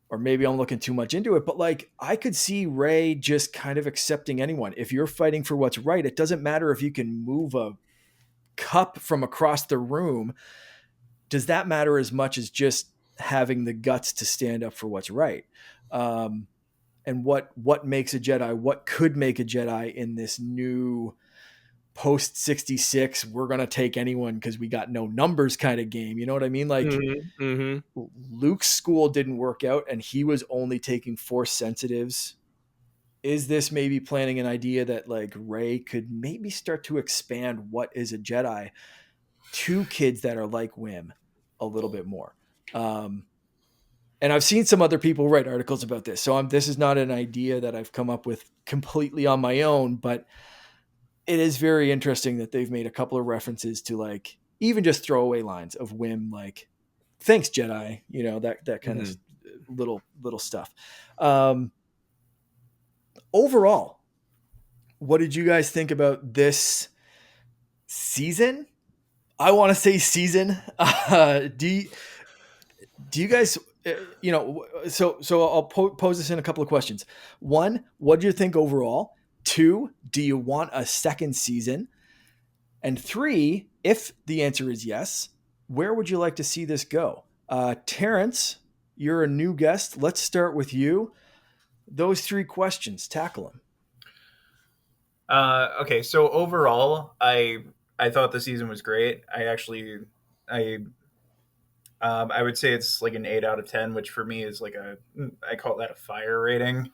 Or maybe I'm looking too much into it, but like, I could see Rey just kind of accepting anyone. If you're fighting for what's right, it doesn't matter if you can move a cup from across the room. Does that matter as much as just having the guts to stand up for what's right? And what makes a Jedi? What could make a Jedi in this new post 66? We're going to take anyone because we got no numbers kind of game. You know what I mean? Like, Luke's school didn't work out, and he was only taking Force sensitives. Is this maybe planning an idea that like Rey could maybe start to expand what is a Jedi to kids that are like Wim a little bit more? And I've seen some other people write articles about this. So this is not an idea that I've come up with completely on my own, but it is very interesting that they've made a couple of references to like even just throwaway lines of Wim, like, thanks Jedi, you know, that kind of little stuff. Overall, what did you guys think about this season? I want to say season. Do you guys, you know, so I'll pose this in a couple of questions. One, what do you think overall? Two, do you want a second season? And three, if the answer is yes, where would you like to see this go? Terrence, you're a new guest. Let's start with you. Those three questions, tackle them. Okay, so overall, I thought the season was great. I would say it's like an 8 out of 10, which for me is like I call that a fire rating.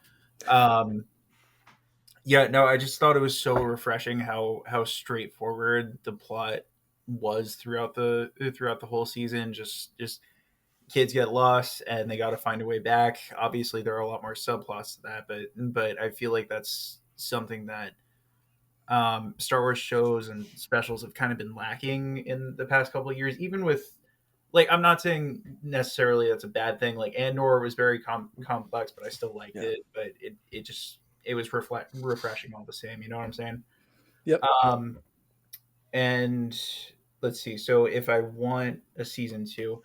Yeah, no, I just thought it was so refreshing how straightforward the plot was throughout the whole season. Just kids get lost and they got to find a way back. Obviously, there are a lot more subplots to that, but I feel like that's something that Star Wars shows and specials have kind of been lacking in the past couple of years. Even with, like, I'm not saying necessarily that's a bad thing. Like Andor was very complex, but I still liked it. But it was refreshing all the same. You know what I'm saying? Yep. And let's see. So if I want a season 2,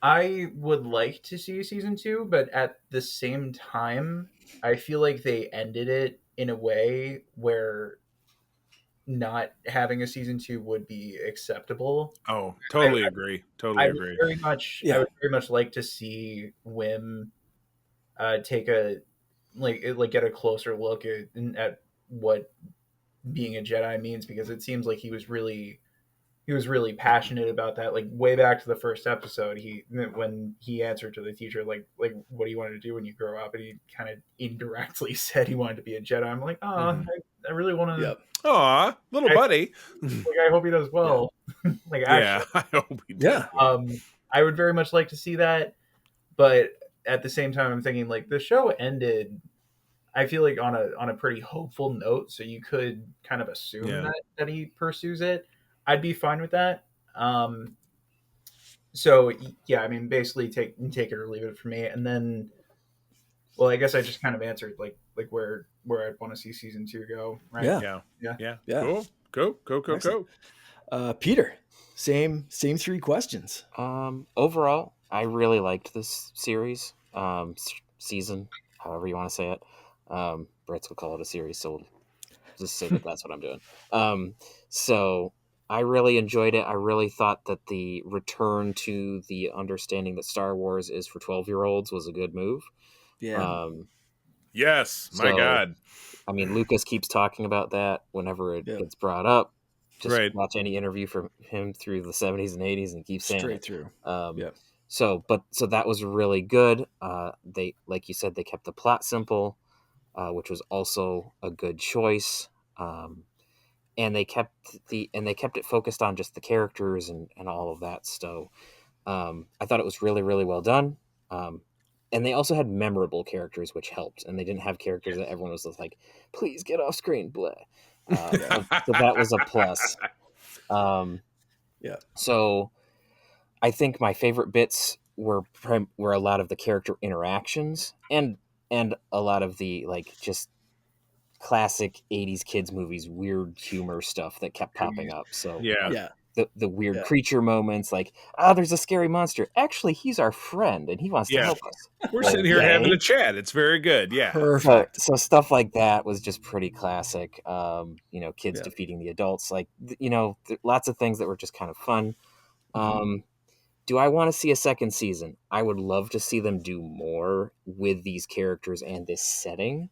I would like to see a season 2, but at the same time, I feel like they ended it in a way where not having a season 2 would be acceptable. Oh, totally I, agree. Totally agree. I would very much like to see Wim take a get a closer look at what being a Jedi means, because it seems like he was really passionate about that. Like way back to the first episode, when he answered to the teacher like what do you want to do when you grow up, and he kind of indirectly said he wanted to be a Jedi. I'm like, I really want to. Yep. Aw, little buddy. Like, I hope he does well. Like, actually, I hope he does. I would very much like to see that, but at the same time, I'm thinking like the show ended, I feel like on a pretty hopeful note, so you could kind of assume that he pursues it. I'd be fine with that. So yeah, I mean, basically take it or leave it for me. And then, well, I guess I just kind of answered like where I'd want to see season 2 go. Right? Yeah. Go. Peter, same 3 questions. Overall, I really liked this series, season, however you want to say it. Brits will call it a series, so we'll just say that that's what I'm doing. So I really enjoyed it. I really thought that the return to the understanding that Star Wars is for 12-year-olds was a good move. Yeah. Yes, my God. I mean, Lucas keeps talking about that whenever it gets brought up. Just watch any interview from him through the 70s and 80s and keep saying straight through. So that was really good. They, like you said, they kept the plot simple, which was also a good choice. And they kept it focused on just the characters and all of that. So I thought it was really, really well done. And they also had memorable characters, which helped. And they didn't have characters that everyone was just like, please get off screen, blah. So that was a plus. So I think my favorite bits were a lot of the character interactions and a lot of the like just classic 80s kids movies, weird humor stuff that kept popping up. So the weird creature moments, like, there's a scary monster. Actually, he's our friend and he wants to help us. We're sitting here having a chat. It's very good. Yeah. Perfect. So stuff like that was just pretty classic. Kids defeating the adults, like, lots of things that were just kind of fun. Do I want to see a second season? I would love to see them do more with these characters and this setting.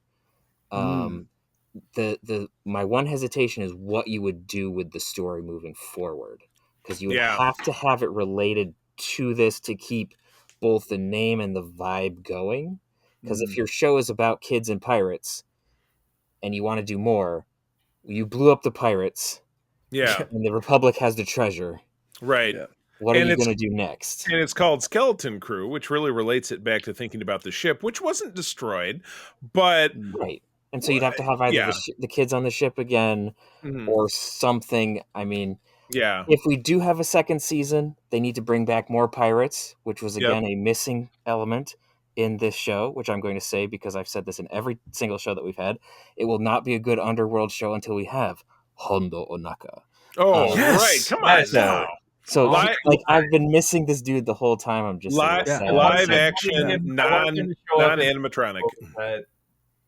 My one hesitation is what you would do with the story moving forward, because you would have to have it related to this to keep both the name and the vibe going. Because if your show is about kids and pirates and you want to do more, you blew up the pirates, and the Republic has the treasure, right? What are you going to do next? And it's called Skeleton Crew, which really relates it back to thinking about the ship, which wasn't destroyed, but right. And so you'd have to have either the kids on the ship again or something. I mean, if we do have a second season, they need to bring back more pirates, which was, again, a missing element in this show, which I'm going to say because I've said this in every single show that we've had. It will not be a good underworld show until we have Hondo Onaka. Oh, right. Come on now. So, I've been missing this dude the whole time. I'm just live action, non-animatronic.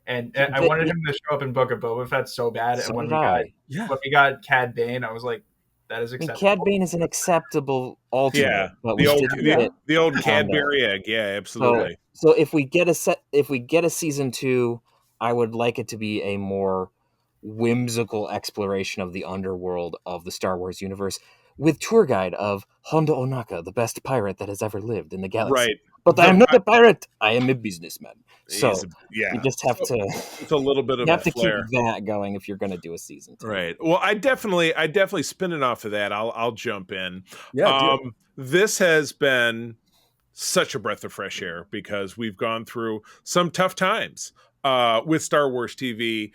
And I wanted him to show up in Book of Boba Fett so bad. And when we got Cad Bane, I was like, that is acceptable. Cad Bane is an acceptable alternate. But the old Cadbury egg. Yeah, absolutely. So if we get a season 2, I would like it to be a more whimsical exploration of the underworld of the Star Wars universe, with tour guide of Hondo Onaka, the best pirate that has ever lived in the galaxy. Right. But I am not a pirate. I am a businessman. So you just have to. It's a little bit of you have a to flair. keep that going if you're going to do a season 2. Right. Well, I definitely spinning off of that. I'll jump in. Yeah. This has been such a breath of fresh air because we've gone through some tough times with Star Wars TV,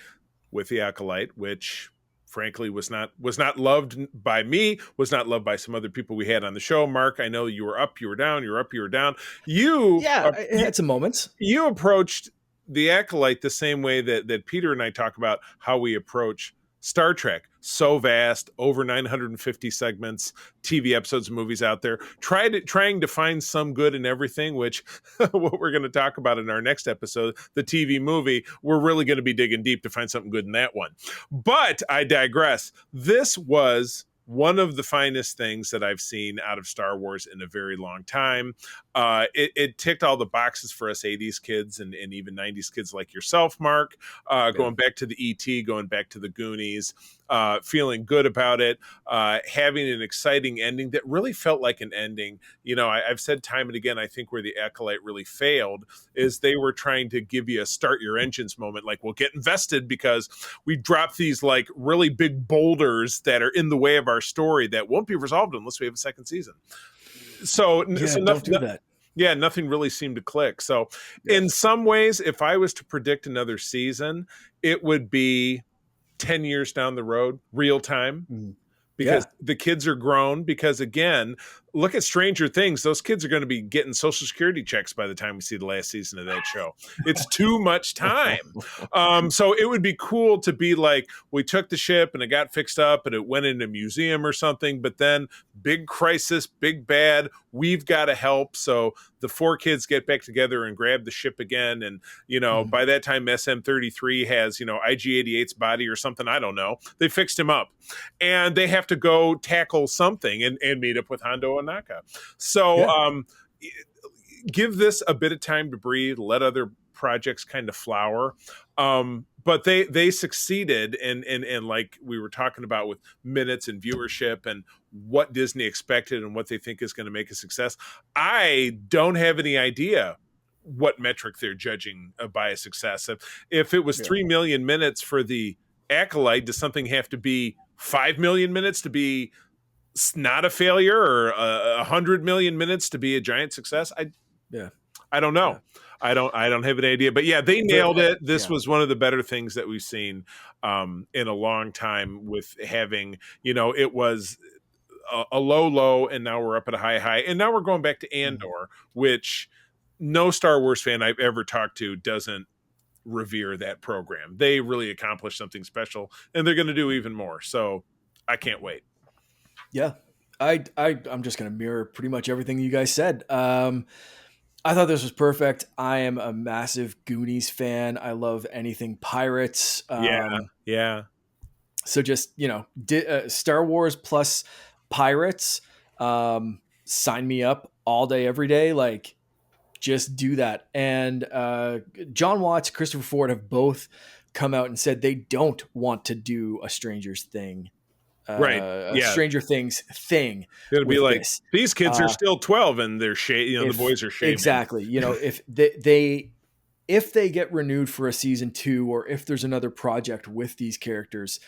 with the Acolyte, which frankly was not loved by me, was not loved by some other people we had on the show. Mark, I know you were up, you were down, you were up, you were down. You had some moments. You approached the Acolyte the same way that Peter and I talk about how we approach Star Trek. So vast, over 950 segments, TV episodes and movies out there. Trying to find some good in everything, which what we're going to talk about in our next episode, the TV movie, we're really going to be digging deep to find something good in that one. But I digress. This was one of the finest things that I've seen out of Star Wars in a very long time. It ticked all the boxes for us 80s kids and even 90s kids like yourself, Mark, going back to the E.T., going back to the Goonies, feeling good about it, having an exciting ending that really felt like an ending. You know, I've said time and again, I think where the Acolyte really failed is they were trying to give you a start your engines moment. Like, we'll get invested because we dropped these like really big boulders that are in the way of our story that won't be resolved unless we have a second season. So don't do that. Yeah, nothing really seemed to click. So in some ways, if I was to predict another season, it would be 10 years down the road, real time, because the kids are grown. Because again, look at Stranger Things. Those kids are going to be getting Social Security checks by the time we see the last season of that show. It's too much time. So it would be cool to be like, we took the ship and it got fixed up and it went in a museum or something, but then big crisis, big bad, we've got to help. So the 4 kids get back together and grab the ship again. And, you know, by that time, SM-33 has, you know, IG-88's body or something. I don't know. They fixed him up and they have to go tackle something and meet up with Hondo and Naka. So give this a bit of time to breathe, let other projects kind of flower. But they succeeded and like we were talking about with minutes and viewership and what Disney expected and what they think is going to make a success. I don't have any idea what metric they're judging by a success. If it was 3 million minutes for the Acolyte, does something have to be 5 million minutes to be not a failure, or 100 million minutes to be a giant success? I don't know. I don't have an idea, but they nailed it. This was one of the better things that we've seen in a long time, with having, you know, it was a low, and now we're up at a high, and now we're going back to Andor, which no Star Wars fan I've ever talked to doesn't revere that program. They really accomplished something special, and they're going to do even more. So I can't wait. Yeah, I'm just going to mirror pretty much everything you guys said. I thought this was perfect. I am a massive Goonies fan. I love anything pirates. So just, you know, Star Wars plus pirates, sign me up all day, every day. Like, just do that. And John Watts, Christopher Ford have both come out and said they don't want to do a Stranger Things thing. It'll be like this. These kids are still 12 and they're the boys are shaving. Exactly. You know, if they get renewed for a season 2, or if there's another project with these characters,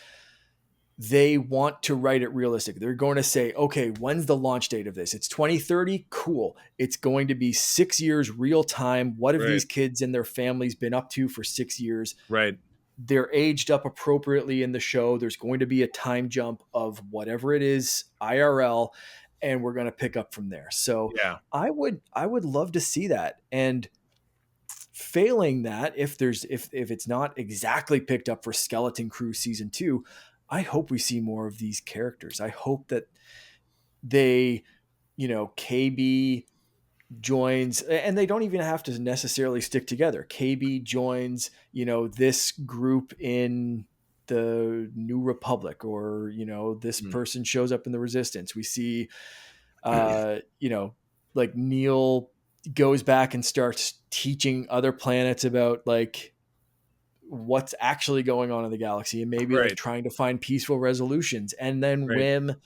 they want to write it realistic. They're going to say, okay, when's the launch date of this? It's 2030. Cool. It's going to be 6 years real time. What have these kids and their families been up to for 6 years? Right. They're aged up appropriately in the show. There's going to be a time jump of whatever it is, IRL, and we're going to pick up from there. So I would love to see that. And failing that, if it's not exactly picked up for Skeleton Crew season 2, I hope we see more of these characters. I hope that they, you know, KB joins, and they don't even have to necessarily stick together. KB joins, you know, this group in the New Republic, or, you know, this person shows up in the Resistance. We see, you know, like Neil goes back and starts teaching other planets about like what's actually going on in the galaxy, and maybe like trying to find peaceful resolutions. And then Wim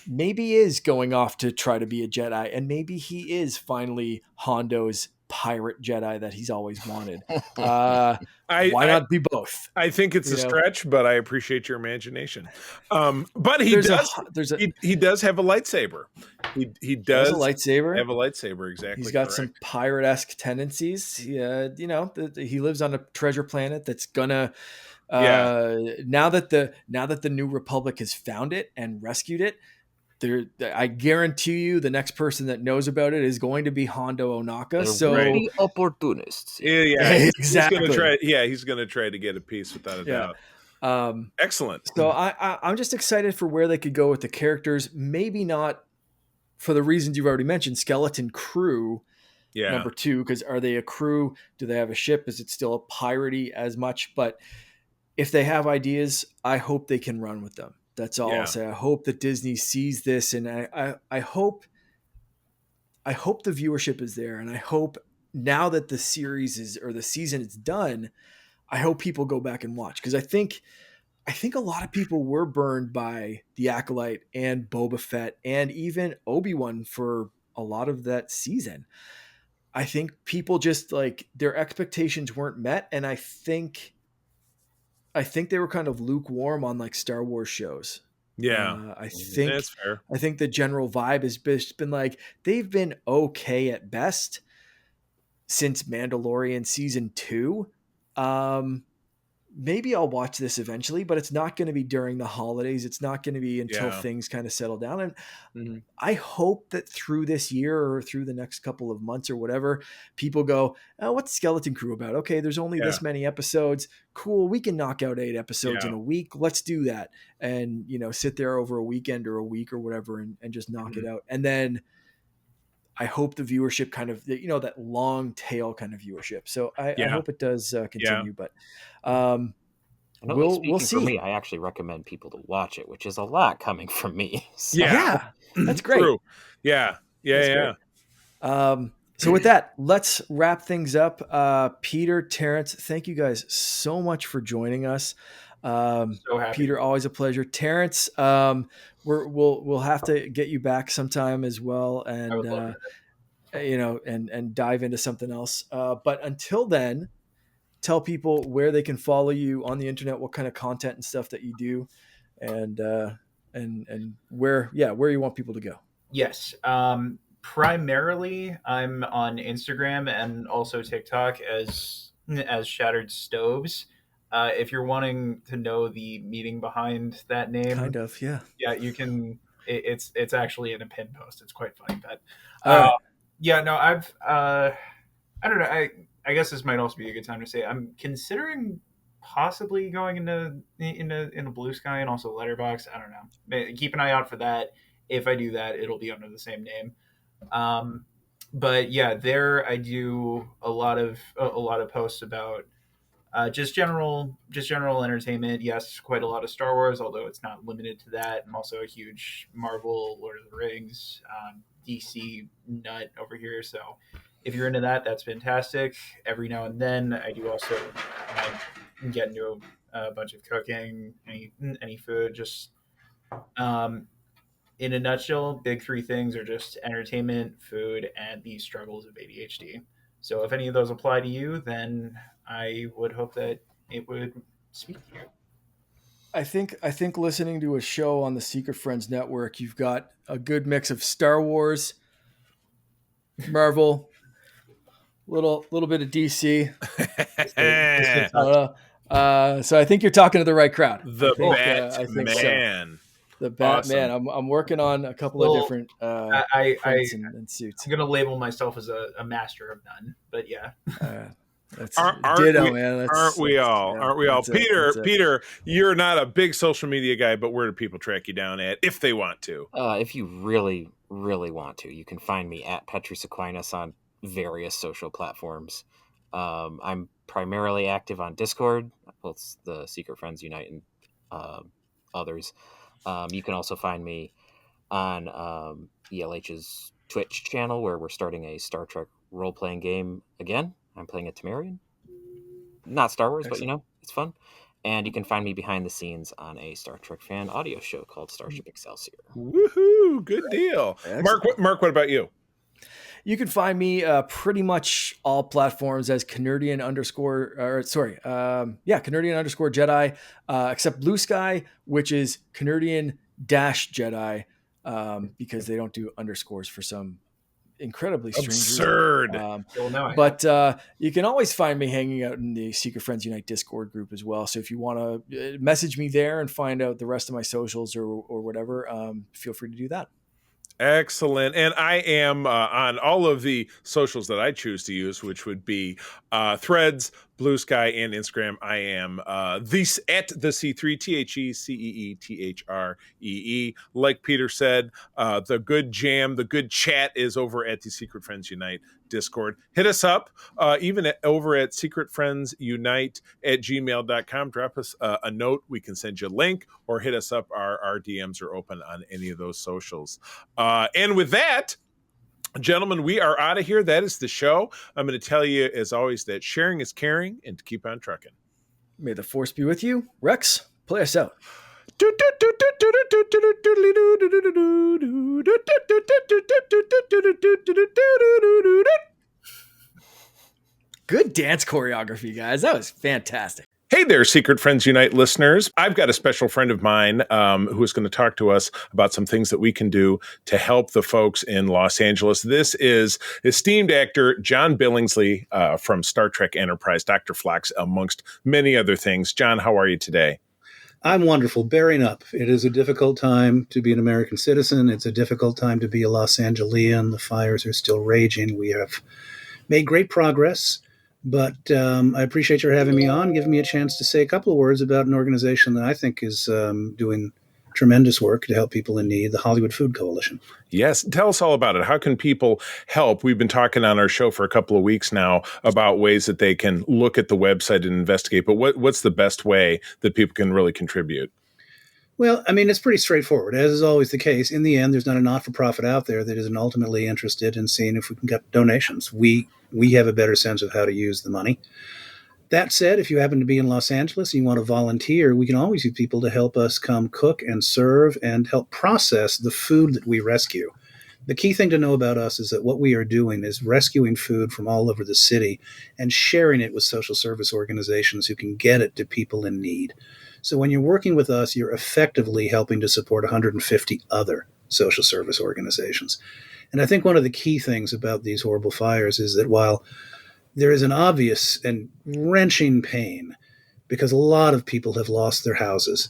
maybe is going off to try to be a Jedi, and maybe he is finally Hondo's pirate Jedi that he's always wanted. Why not be both? I think it's a stretch, but I appreciate your imagination. But he does have a lightsaber. He does have a lightsaber. Have a lightsaber, exactly. He's got some pirate-esque tendencies. Yeah, he lives on a treasure planet that's gonna. Now that the New Republic has found it and rescued it, I guarantee you the next person that knows about it is going to be Hondo Ohnaka. The opportunists. Yeah, exactly. He's going to try to get a piece without a doubt. Excellent. So I'm just excited for where they could go with the characters. Maybe not for the reasons you've already mentioned. Skeleton Crew, number 2, because are they a crew? Do they have a ship? Is it still a piratey as much? But if they have ideas, I hope they can run with them. That's all I'll say. I hope that Disney sees this, and I hope the viewership is there, and I hope now that the series the season is done, I hope people go back and watch, because I think a lot of people were burned by The Acolyte and Boba Fett and even Obi-Wan for a lot of that season. I think people just their expectations weren't met, and I think they were kind of lukewarm on Star Wars shows. Yeah, I think that's fair. I think the general vibe has been they've been okay at best since Mandalorian season 2. Maybe I'll watch this eventually, but it's not going to be during the holidays. It's not going to be until things kind of settle down. And I hope that through this year or through the next couple of months or whatever, people go, oh, what's Skeleton Crew about? Okay, there's only this many episodes. Cool. We can knock out 8 episodes in a week. Let's do that. And, sit there over a weekend or a week or whatever and just knock it out. And then I hope the viewership kind of, that long tail kind of viewership. So I hope it does continue, but we'll see. For me, I actually recommend people to watch it, which is a lot coming from me. So. Yeah, that's great. True. Yeah. So with that, let's wrap things up. Peter, Terrence, thank you guys so much for joining us. So happy. Peter, always a pleasure. Terrence, we'll have to get you back sometime as well, and and dive into something else. But until then, tell people where they can follow you on the internet, what kind of content and stuff that you do, and where you want people to go. Yes. Primarily, I'm on Instagram and also TikTok as Shattered Stoves. If you're wanting to know the meaning behind that name, kind of, yeah, you can. It's actually in a pin post. It's quite funny, but I've I don't know. I guess this might also be a good time to say I'm considering possibly going into Blue Sky and also Letterboxd. I don't know. Keep an eye out for that. If I do that, it'll be under the same name. But yeah, there I do a lot of posts about just general entertainment. Yes, quite a lot of Star Wars, although it's not limited to that. I'm also a huge Marvel, Lord of the Rings, DC nut over here. So if you're into that, that's fantastic. Every now and then, I do also get into a bunch of cooking, any food. Just in a nutshell, big 3 things are just entertainment, food, and the struggles of ADHD. So if any of those apply to you, then I would hope that it would speak to you. I think listening to a show on the Secret Friends Network, you've got a good mix of Star Wars, Marvel, little bit of DC. So I think you're talking to the right crowd. The Batman. So. The Batman. Awesome. I'm working on a couple of different and suits. I'm gonna label myself as a master of none, but yeah. That's ditto, man. Aren't we all? Peter, you're not a big social media guy, but where do people track you down at if they want to? If you really, really want to, you can find me at Petrus Aquinas on various social platforms. I'm primarily active on Discord, both the Secret Friends Unite and others. You can also find me on ELH's Twitch channel, where we're starting a Star Trek role-playing game again. I'm playing a Temerian. Not Star Wars, but it's fun. And you can find me behind the scenes on a Star Trek fan audio show called Starship Excelsior. Woohoo! Good deal. Mark, what about you? You can find me pretty much all platforms as Canardian _ Jedi, except Blue Sky, which is Canardian Jedi, because they don't do underscores for some incredibly strange absurd but you can always find me hanging out in the Secret Friends Unite Discord group as well. So if you want to message me there and find out the rest of my socials or whatever, feel free to do that. Excellent. And I am on all of the socials that I choose to use, which would be Threads, Blue Sky, and Instagram. I am at the C3, TheCeetree. Like Peter said, the good jam, the good chat is over at the Secret Friends Unite Discord. Hit us up, even over at secretfriendsunite@gmail.com. Drop us a note. We can send you a link or hit us up. Our DMs are open on any of those socials. And with that, gentlemen, we are out of here. That is the show. I'm going to tell you, as always, that sharing is caring and to keep on trucking. May the force be with you. Rex, play us out. Good dance choreography, guys. That was fantastic. Hey there, Secret Friends Unite listeners. I've got a special friend of mine who is going to talk to us about some things that we can do to help the folks in Los Angeles. This is esteemed actor John Billingsley from Star Trek Enterprise, Dr. Phlox, amongst many other things. John, how are you today? I'm wonderful, bearing up. It is a difficult time to be an American citizen. It's a difficult time to be a Los Angelian. The fires are still raging. We have made great progress. But I appreciate your having me on, giving me a chance to say a couple of words about an organization that I think is doing tremendous work to help people in need, the Hollywood Food Coalition. Yes. Tell us all about it. How can people help? We've been talking on our show for a couple of weeks now about ways that they can look at the website and investigate. But what's the best way that people can really contribute? Well, I mean, it's pretty straightforward. As is always the case, in the end, there's not a not-for-profit out there that isn't ultimately interested in seeing if we can get donations. We have a better sense of how to use the money. That said, if you happen to be in Los Angeles and you want to volunteer, we can always use people to help us come cook and serve and help process the food that we rescue. The key thing to know about us is that what we are doing is rescuing food from all over the city and sharing it with social service organizations who can get it to people in need. So when you're working with us, you're effectively helping to support 150 other social service organizations. And I think one of the key things about these horrible fires is that while there is an obvious and wrenching pain because a lot of people have lost their houses,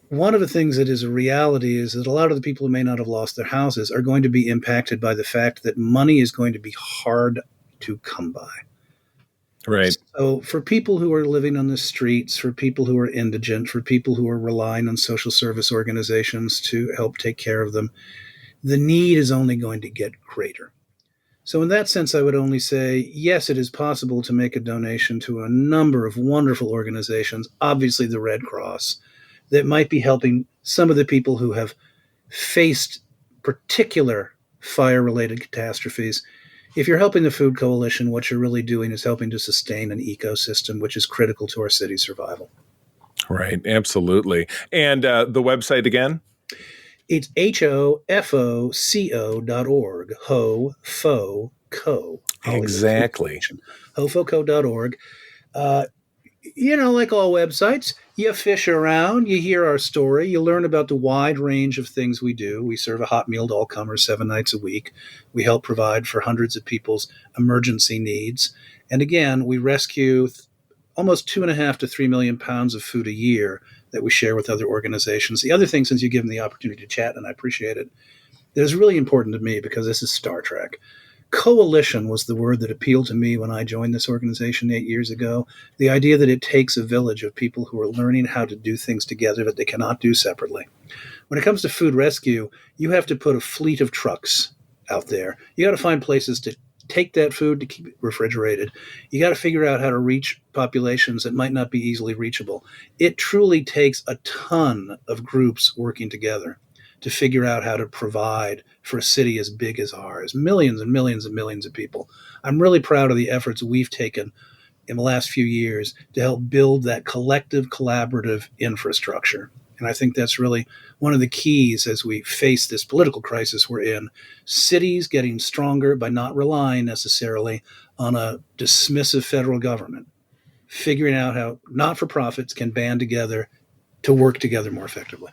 one of the things that is a reality is that a lot of the people who may not have lost their houses are going to be impacted by the fact that money is going to be hard to come by. Right. So for people who are living on the streets, for people who are indigent, for people who are relying on social service organizations to help take care of them, the need is only going to get greater. So in that sense, I would only say, yes, it is possible to make a donation to a number of wonderful organizations, obviously the Red Cross, that might be helping some of the people who have faced particular fire-related catastrophes. If you're helping the Food Coalition, what you're really doing is helping to sustain an ecosystem, which is critical to our city's survival. Right, absolutely. And the website again? It's HOFOCO.org, HOFOCO. Exactly. HOFOCO.org. Like all websites, you fish around, you hear our story, you learn about the wide range of things we do. We serve a hot meal to all comers 7 nights a week. We help provide for hundreds of people's emergency needs. And again, we rescue almost 2.5 to 3 million pounds of food a year that we share with other organizations. The other thing, since you've given the opportunity to chat, and I appreciate it, that is really important to me because this is Star Trek. Coalition was the word that appealed to me when I joined this organization 8 years ago. The idea that it takes a village of people who are learning how to do things together that they cannot do separately. When it comes to food rescue, you have to put a fleet of trucks out there. You got to find places to take that food to keep it refrigerated. You got to figure out how to reach populations that might not be easily reachable. It truly takes a ton of groups working together to figure out how to provide for a city as big as ours, millions and millions and millions of people. I'm really proud of the efforts we've taken in the last few years to help build that collective, collaborative infrastructure. And I think that's really one of the keys as we face this political crisis we're in. Cities getting stronger by not relying necessarily on a dismissive federal government, figuring out how not-for-profits can band together to work together more effectively.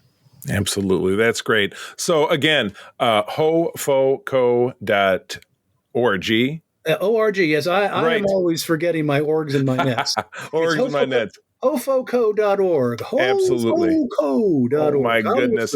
Absolutely. That's great. So again, hofoco.org. ORG, yes. I Right. am always forgetting my orgs and my nets. Orgs and my nets. hofoco.org. Absolutely. Hofoco.org. Oh, my goodness.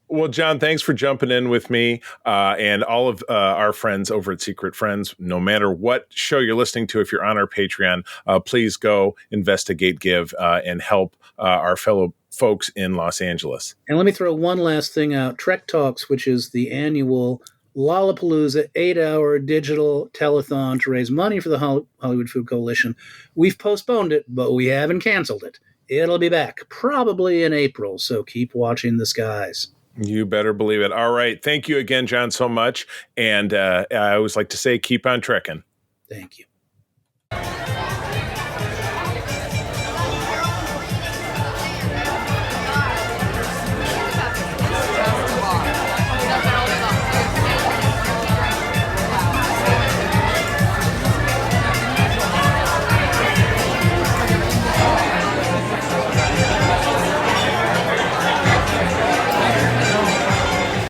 Well, John, thanks for jumping in with me and all of our friends over at Secret Friends. No matter what show you're listening to, if you're on our Patreon, please go investigate, give, and help our fellow folks in Los Angeles. And let me throw one last thing out. Trek Talks, which is the annual Lollapalooza 8-hour digital telethon to raise money for the Hollywood Food Coalition. We've postponed it, but we haven't canceled it. It'll be back probably in April, so keep watching the skies. You better believe it. All right. Thank you again, John, so much. And I always like to say, keep on trekking. Thank you.